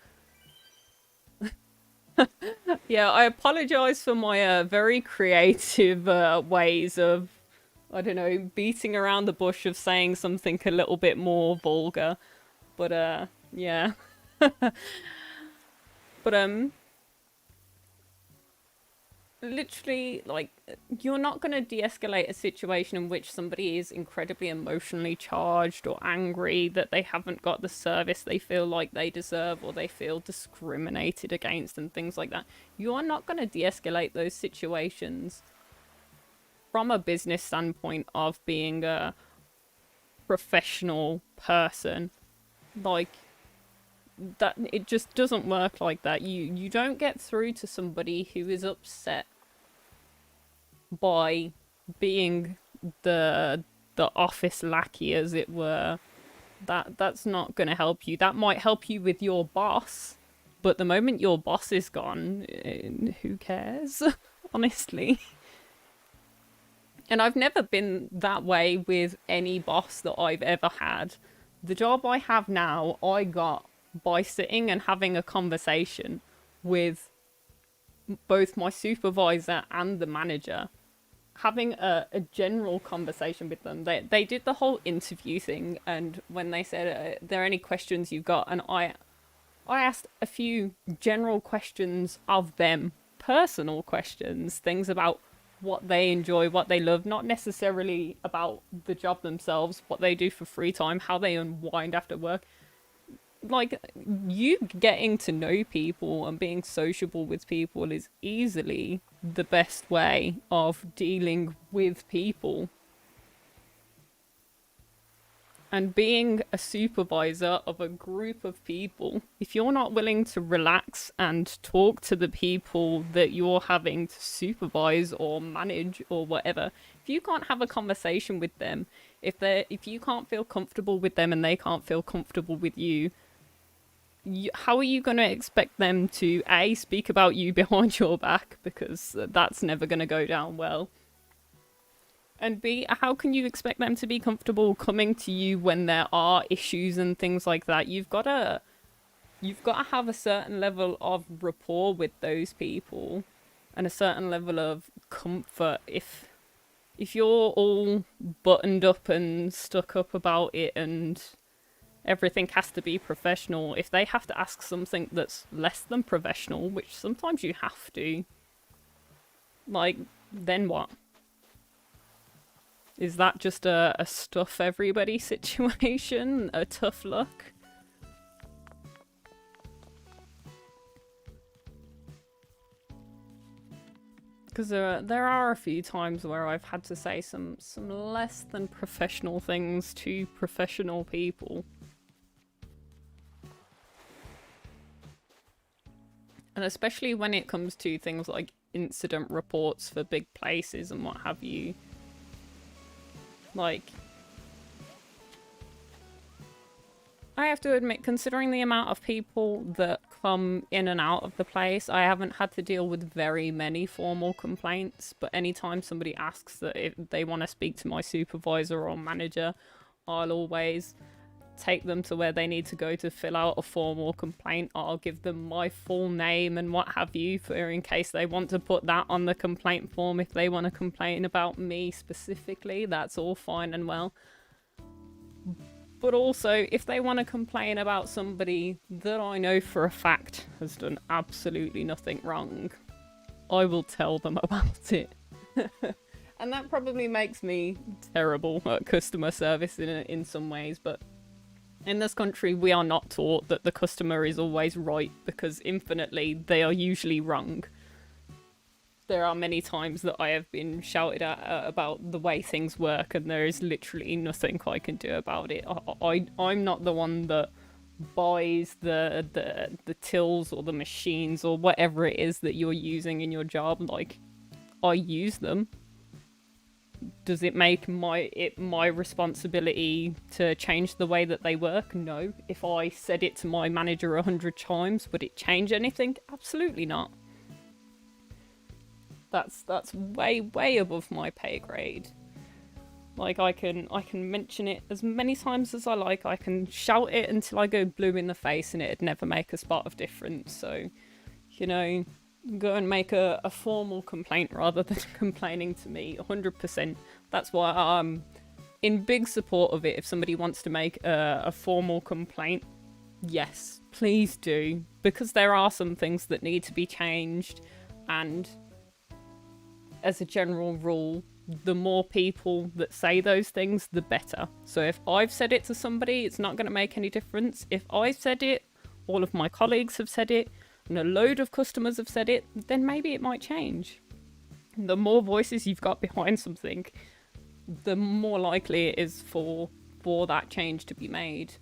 S1: Yeah, I apologize for my very creative ways of, I don't know, beating around the bush of saying something a little bit more vulgar. But, yeah. But, literally, like, you're not going to de-escalate a situation in which somebody is incredibly emotionally charged or angry that they haven't got the service they feel like they deserve or they feel discriminated against and things like that. You are not going to de-escalate those situations from a business standpoint of being a professional person. Like, that it just doesn't work like that. You don't get through to somebody who is upset by being the office lackey, as it were. That's not going to help you. That might help you with your boss, but the moment your boss is gone, who cares? Honestly. And I've never been that way with any boss that I've ever had. The job I have now, I got by sitting and having a conversation with both my supervisor and the manager. Having a general conversation with them. They did the whole interview thing, and when they said, are there any questions you've got? And I asked a few general questions of them, personal questions, things about what they enjoy, what they love, not necessarily about the job themselves, what they do for free time, how they unwind after work. Like, you getting to know people and being sociable with people is easily the best way of dealing with people. And being a supervisor of a group of people, if you're not willing to relax and talk to the people that you're having to supervise or manage or whatever, if you can't have a conversation with them, if you can't feel comfortable with them and they can't feel comfortable with you, how are you going to expect them to A, speak about you behind your back, because that's never going to go down well, and B, how can you expect them to be comfortable coming to you when there are issues and things like that? You've got to have a certain level of rapport with those people and a certain level of comfort. If you're all buttoned up and stuck up about it and everything has to be professional, if they have to ask something that's less than professional, which sometimes you have to, like, then what? Is that just a stuff everybody situation? A tough luck? Because there are a few times where I've had to say some less than professional things to professional people. And especially when it comes to things like incident reports for big places and what have you. Like, I have to admit, considering the amount of people that come in and out of the place, I haven't had to deal with very many formal complaints, but anytime somebody asks that if they want to speak to my supervisor or manager, I'll always take them to where they need to go to fill out a formal complaint. I'll give them my full name and what have you, for in case they want to put that on the complaint form. If they want to complain about me specifically, that's all fine and well. But also, if they want to complain about somebody that I know for a fact has done absolutely nothing wrong, I will tell them about it. And that probably makes me terrible at customer service in some ways, but in this country we are not taught that the customer is always right, because infinitely they are usually wrong. There are many times that I have been shouted at about the way things work, and there is literally nothing I can do about it. I'm not the one that buys the tills or the machines or whatever it is that you're using in your job. Like, I use them. Does it make my responsibility to change the way that they work? No. If I said it to my manager 100 times, would it change anything? Absolutely not. That's way above my pay grade. Like, I can mention it as many times as I like. I can shout it until I go blue in the face, and it'd never make a spot of difference. So, you know, go and make a formal complaint rather than complaining to me. 100%. That's why I'm in big support of it. If somebody wants to make a formal complaint, yes, please do, because there are some things that need to be changed, and as a general rule, the more people that say those things, the better. So if I've said it to somebody, it's not going to make any difference. If I've said it, all of my colleagues have said it, and a load of customers have said it, then maybe it might change. The more voices you've got behind something, the more likely it is for that change to be made.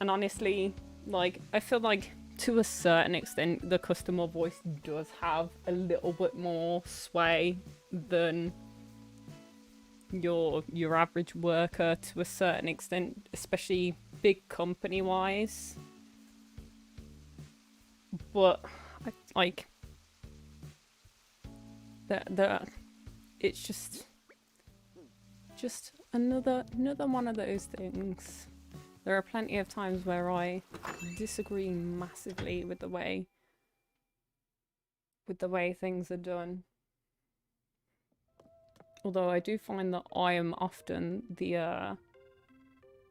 S1: And honestly, like, I feel like to a certain extent, the customer voice does have a little bit more sway than your average worker to a certain extent, especially big company wise. But like it's just another one of those things. There are plenty of times where I disagree massively with the way things are done. Although I do find that I am often the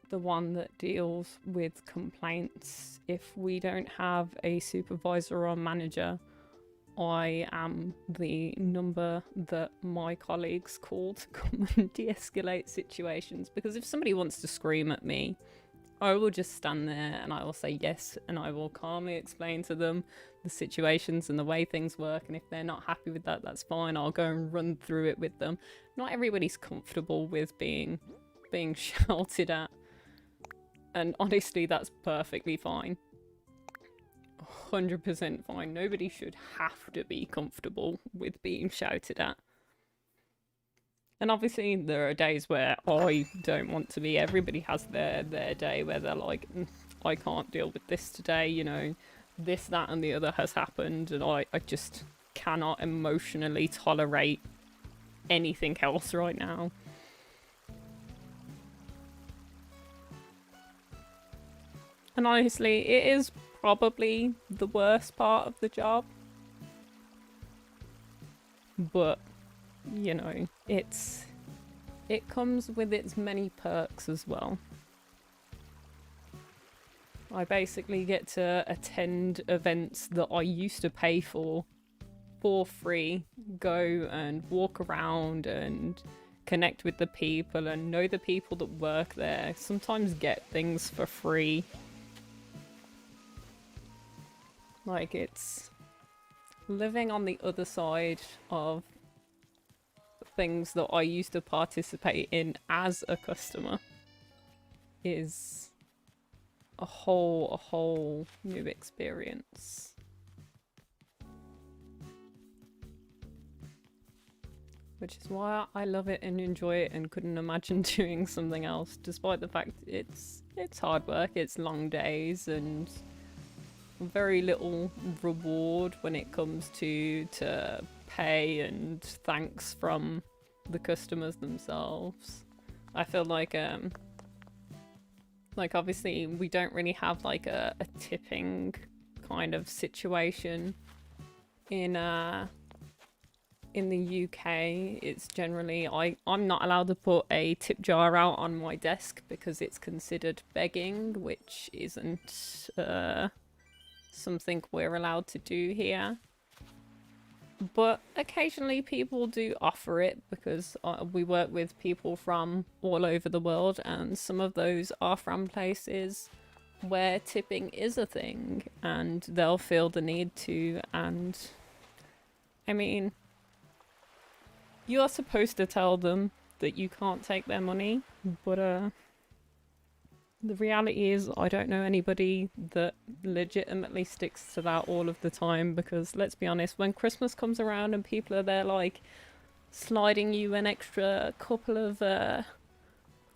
S1: one that deals with complaints. If we don't have a supervisor or manager, I am the number that my colleagues call to come and de-escalate situations. Because if somebody wants to scream at me, I will just stand there and I will say yes, and I will calmly explain to them the situations and the way things work, and if they're not happy with that, that's fine. I'll go and run through it with them. Not everybody's comfortable with being shouted at, and honestly, that's perfectly fine. 100% fine. Nobody should have to be comfortable with being shouted at. And obviously there are days where I don't want to be. Everybody has their day where they're like, I can't deal with this today, you know, this, that and the other has happened, and I just cannot emotionally tolerate anything else right now. And honestly, it is probably the worst part of the job. But, you know, it comes with its many perks as well. I basically get to attend events that I used to pay for free, go and walk around and connect with the people and know the people that work there, sometimes get things for free. Like, it's living on the other side of things that I used to participate in as a customer is a whole new experience. Which is why I love it and enjoy it and couldn't imagine doing something else, despite the fact it's hard work, it's long days, and very little reward when it comes to pay and thanks from the customers themselves. I feel like Like, obviously, we don't really have, like, a tipping kind of situation in the UK. It's generally, I'm not allowed to put a tip jar out on my desk because it's considered begging, which isn't something we're allowed to do here. But occasionally people do offer it because we work with people from all over the world, and some of those are from places where tipping is a thing and they'll feel the need to. And I mean, you're supposed to tell them that you can't take their money, but the reality is I don't know anybody that legitimately sticks to that all of the time, because let's be honest, when Christmas comes around and people are there like sliding you an extra couple of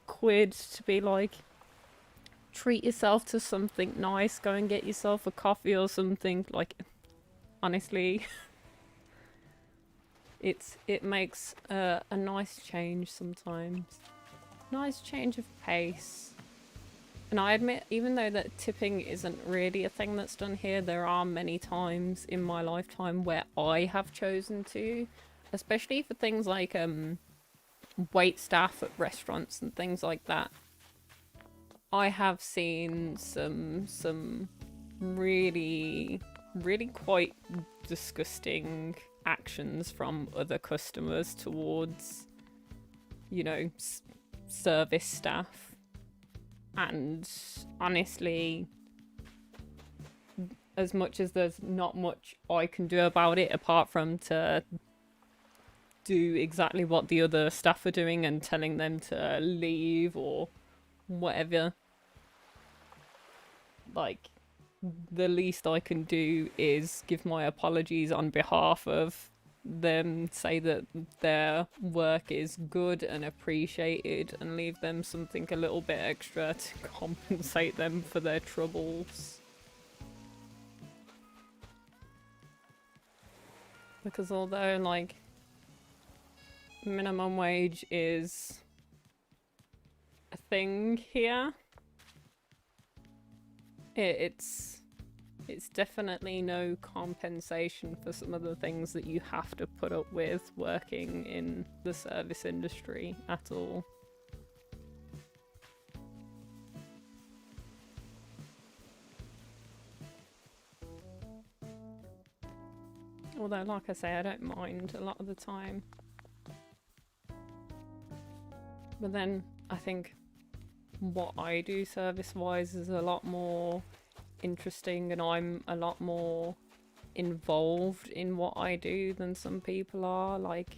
S1: quid to be like, treat yourself to something nice, go and get yourself a coffee or something, like, honestly, it makes a nice change sometimes. Nice change of pace. And I admit, even though that tipping isn't really a thing that's done here, there are many times in my lifetime where I have chosen to, especially for things like wait staff at restaurants and things like that. I have seen some really quite disgusting actions from other customers towards, you know, service staff. And honestly, as much as there's not much I can do about it apart from to do exactly what the other staff are doing and telling them to leave or whatever, like, the least I can do is give my apologies on behalf of them, say that their work is good and appreciated, and leave them something a little bit extra to compensate them for their troubles. Because although, like, minimum wage is a thing here, it's definitely no compensation for some of the things that you have to put up with working in the service industry at all. Although, like I say, I don't mind a lot of the time. But then I think what I do service-wise is a lot more interesting, and I'm a lot more involved in what I do than some people are. Like,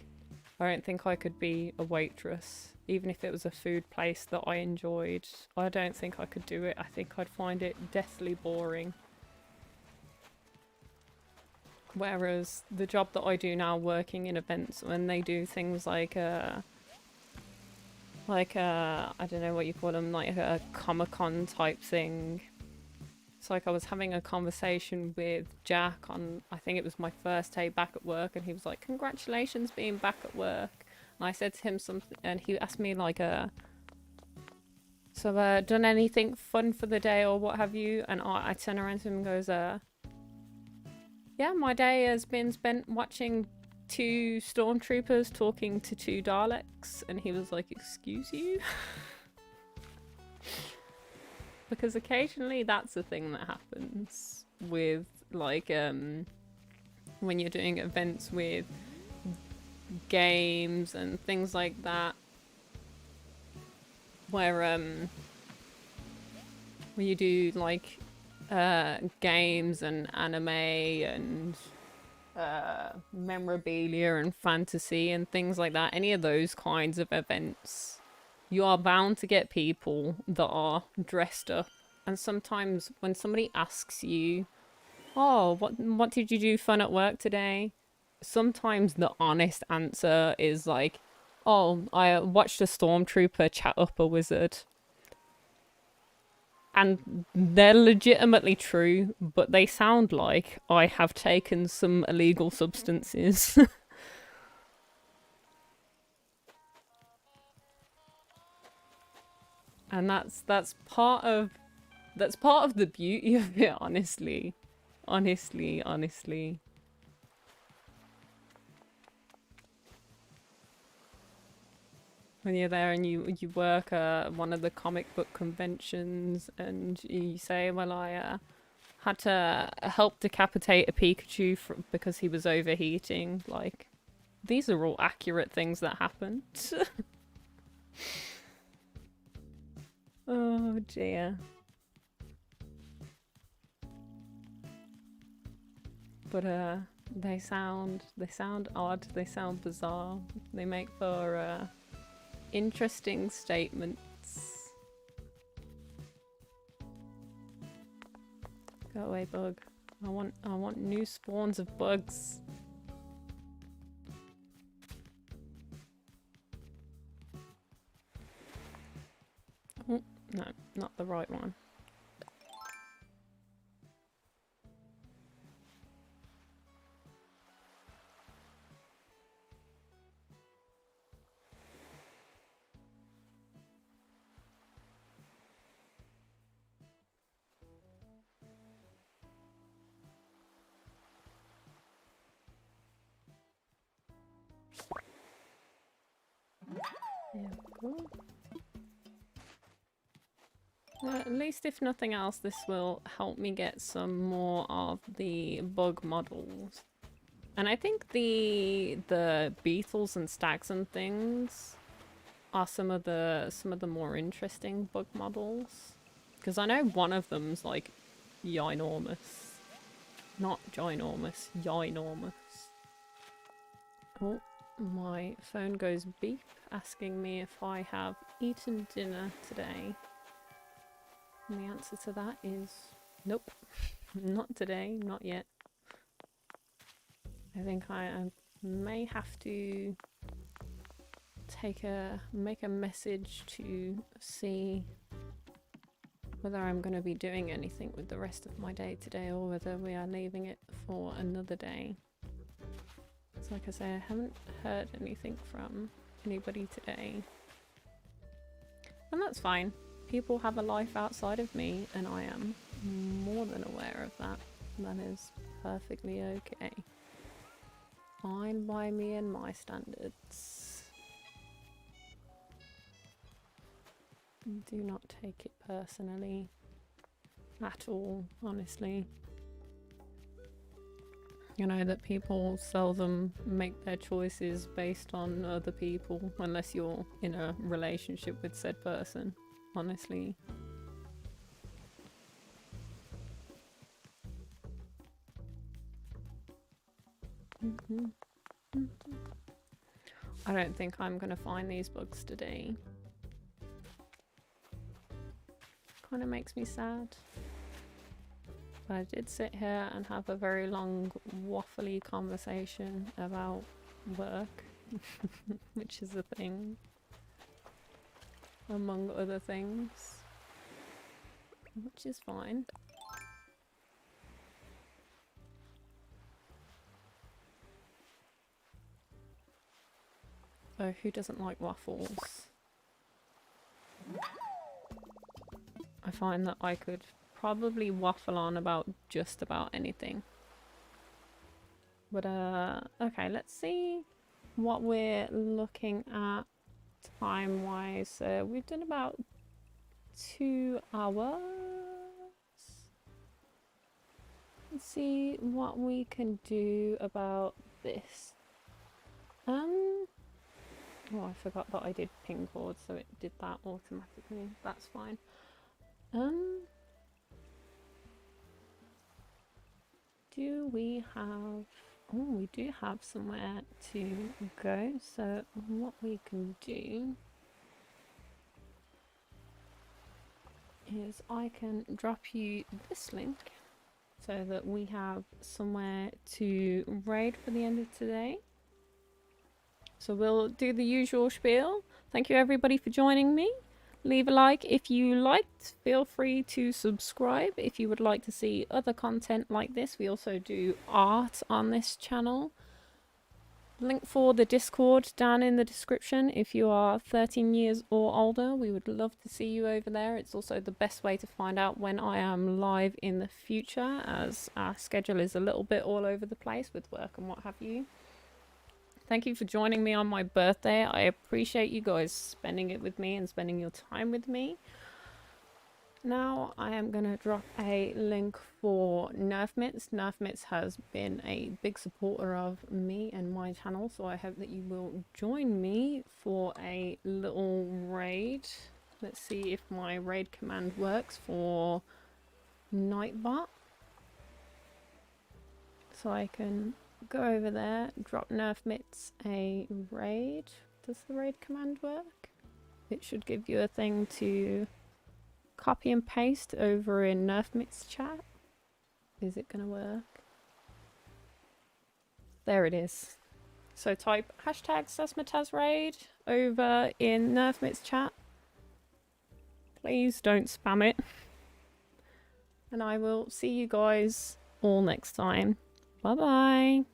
S1: I don't think I could be a waitress, even if it was a food place that I enjoyed. I don't think I could do it. I think I'd find it deathly boring. Whereas the job that I do now, working in events, when they do things like I don't know what you call them, like a Comic-Con type thing. It's like I was having a conversation with Jack on, I think it was my first day back at work, and he was like, congratulations being back at work. And I said to him something, and he asked me like, so done anything fun for the day or what have you? And I turn around to him and goes, yeah, my day has been spent watching 2 stormtroopers talking to 2 Daleks. And he was like, excuse you? Because occasionally that's a thing that happens with, like, when you're doing events with games and things like that, where when you do, like, games and anime and memorabilia and fantasy and things like that, any of those kinds of events, you are bound to get people that are dressed up. And sometimes when somebody asks you, oh, what did you do fun at work today? Sometimes the honest answer is like, oh, I watched a stormtrooper chat up a wizard. And they're legitimately true, but they sound like I have taken some illegal substances. And that's part of the beauty of it, honestly. Honestly. When you're there and you work at one of the comic book conventions and you say, well, I had to help decapitate a Pikachu because he was overheating. Like, these are all accurate things that happened. Oh dear. But they sound odd, they sound bizarre. They make for interesting statements. Go away, bug. I want new spawns of bugs. Oh, no, not the right one. There we go. Well, at least if nothing else, this will help me get some more of the bug models. And I think the beetles and stags and things are some of the more interesting bug models. Because I know one of them's like ginormous. Not ginormous, ginormous. Oh, my phone goes beep, asking me if I have eaten dinner today. And the answer to that is nope. Not today, not yet. I think I may have to make a message to see whether I'm going to be doing anything with the rest of my day today or whether we are leaving it for another day. So like I say, I haven't heard anything from anybody today. And that's fine. People have a life outside of me and I am more than aware of that. That is perfectly okay. Fine by me and my standards. Do not take it personally at all, honestly. You know that people seldom make their choices based on other people unless you're in a relationship with said person, honestly. I don't think I'm gonna find these bugs today. Kind of makes me sad. But I did sit here and have a very long waffly conversation about work, which is a thing, among other things, which is fine. So who doesn't like waffles? I find that I could probably waffle on about just about anything. But okay, let's see what we're looking at time-wise. So we've done about 2 hours. Let's see what we can do about this. Oh, I forgot that I did ping chord, so it did that automatically. That's fine. Do we have... Oh, we do have somewhere to go. So what we can do is I can drop you this link so that we have somewhere to raid for the end of today. So we'll do the usual spiel. Thank you everybody for joining me. Leave a like if you liked. Feel free to subscribe if you would like to see other content like this. We also do art on this channel. Link for the Discord down in the description. If you are 13 years or older, we would love to see you over there. It's also the best way to find out when I am live in the future, as our schedule is a little bit all over the place with work and what have you. Thank you for joining me on my birthday. I appreciate you guys spending it with me and spending your time with me. Now I am going to drop a link for Nerf Mitts. Nerf Mitts has been a big supporter of me and my channel, so I hope that you will join me for a little raid. Let's see if my raid command works for Nightbot. So I can go over there, drop Nerf Mitts a raid. Does the raid command work? It should give you a thing to copy and paste over in Nerf Mitts chat. Is it gonna work? There it is. So type hashtag #SesmaTazRaid over in Nerf Mitts chat. Please don't spam it. And I will see you guys all next time. Bye bye.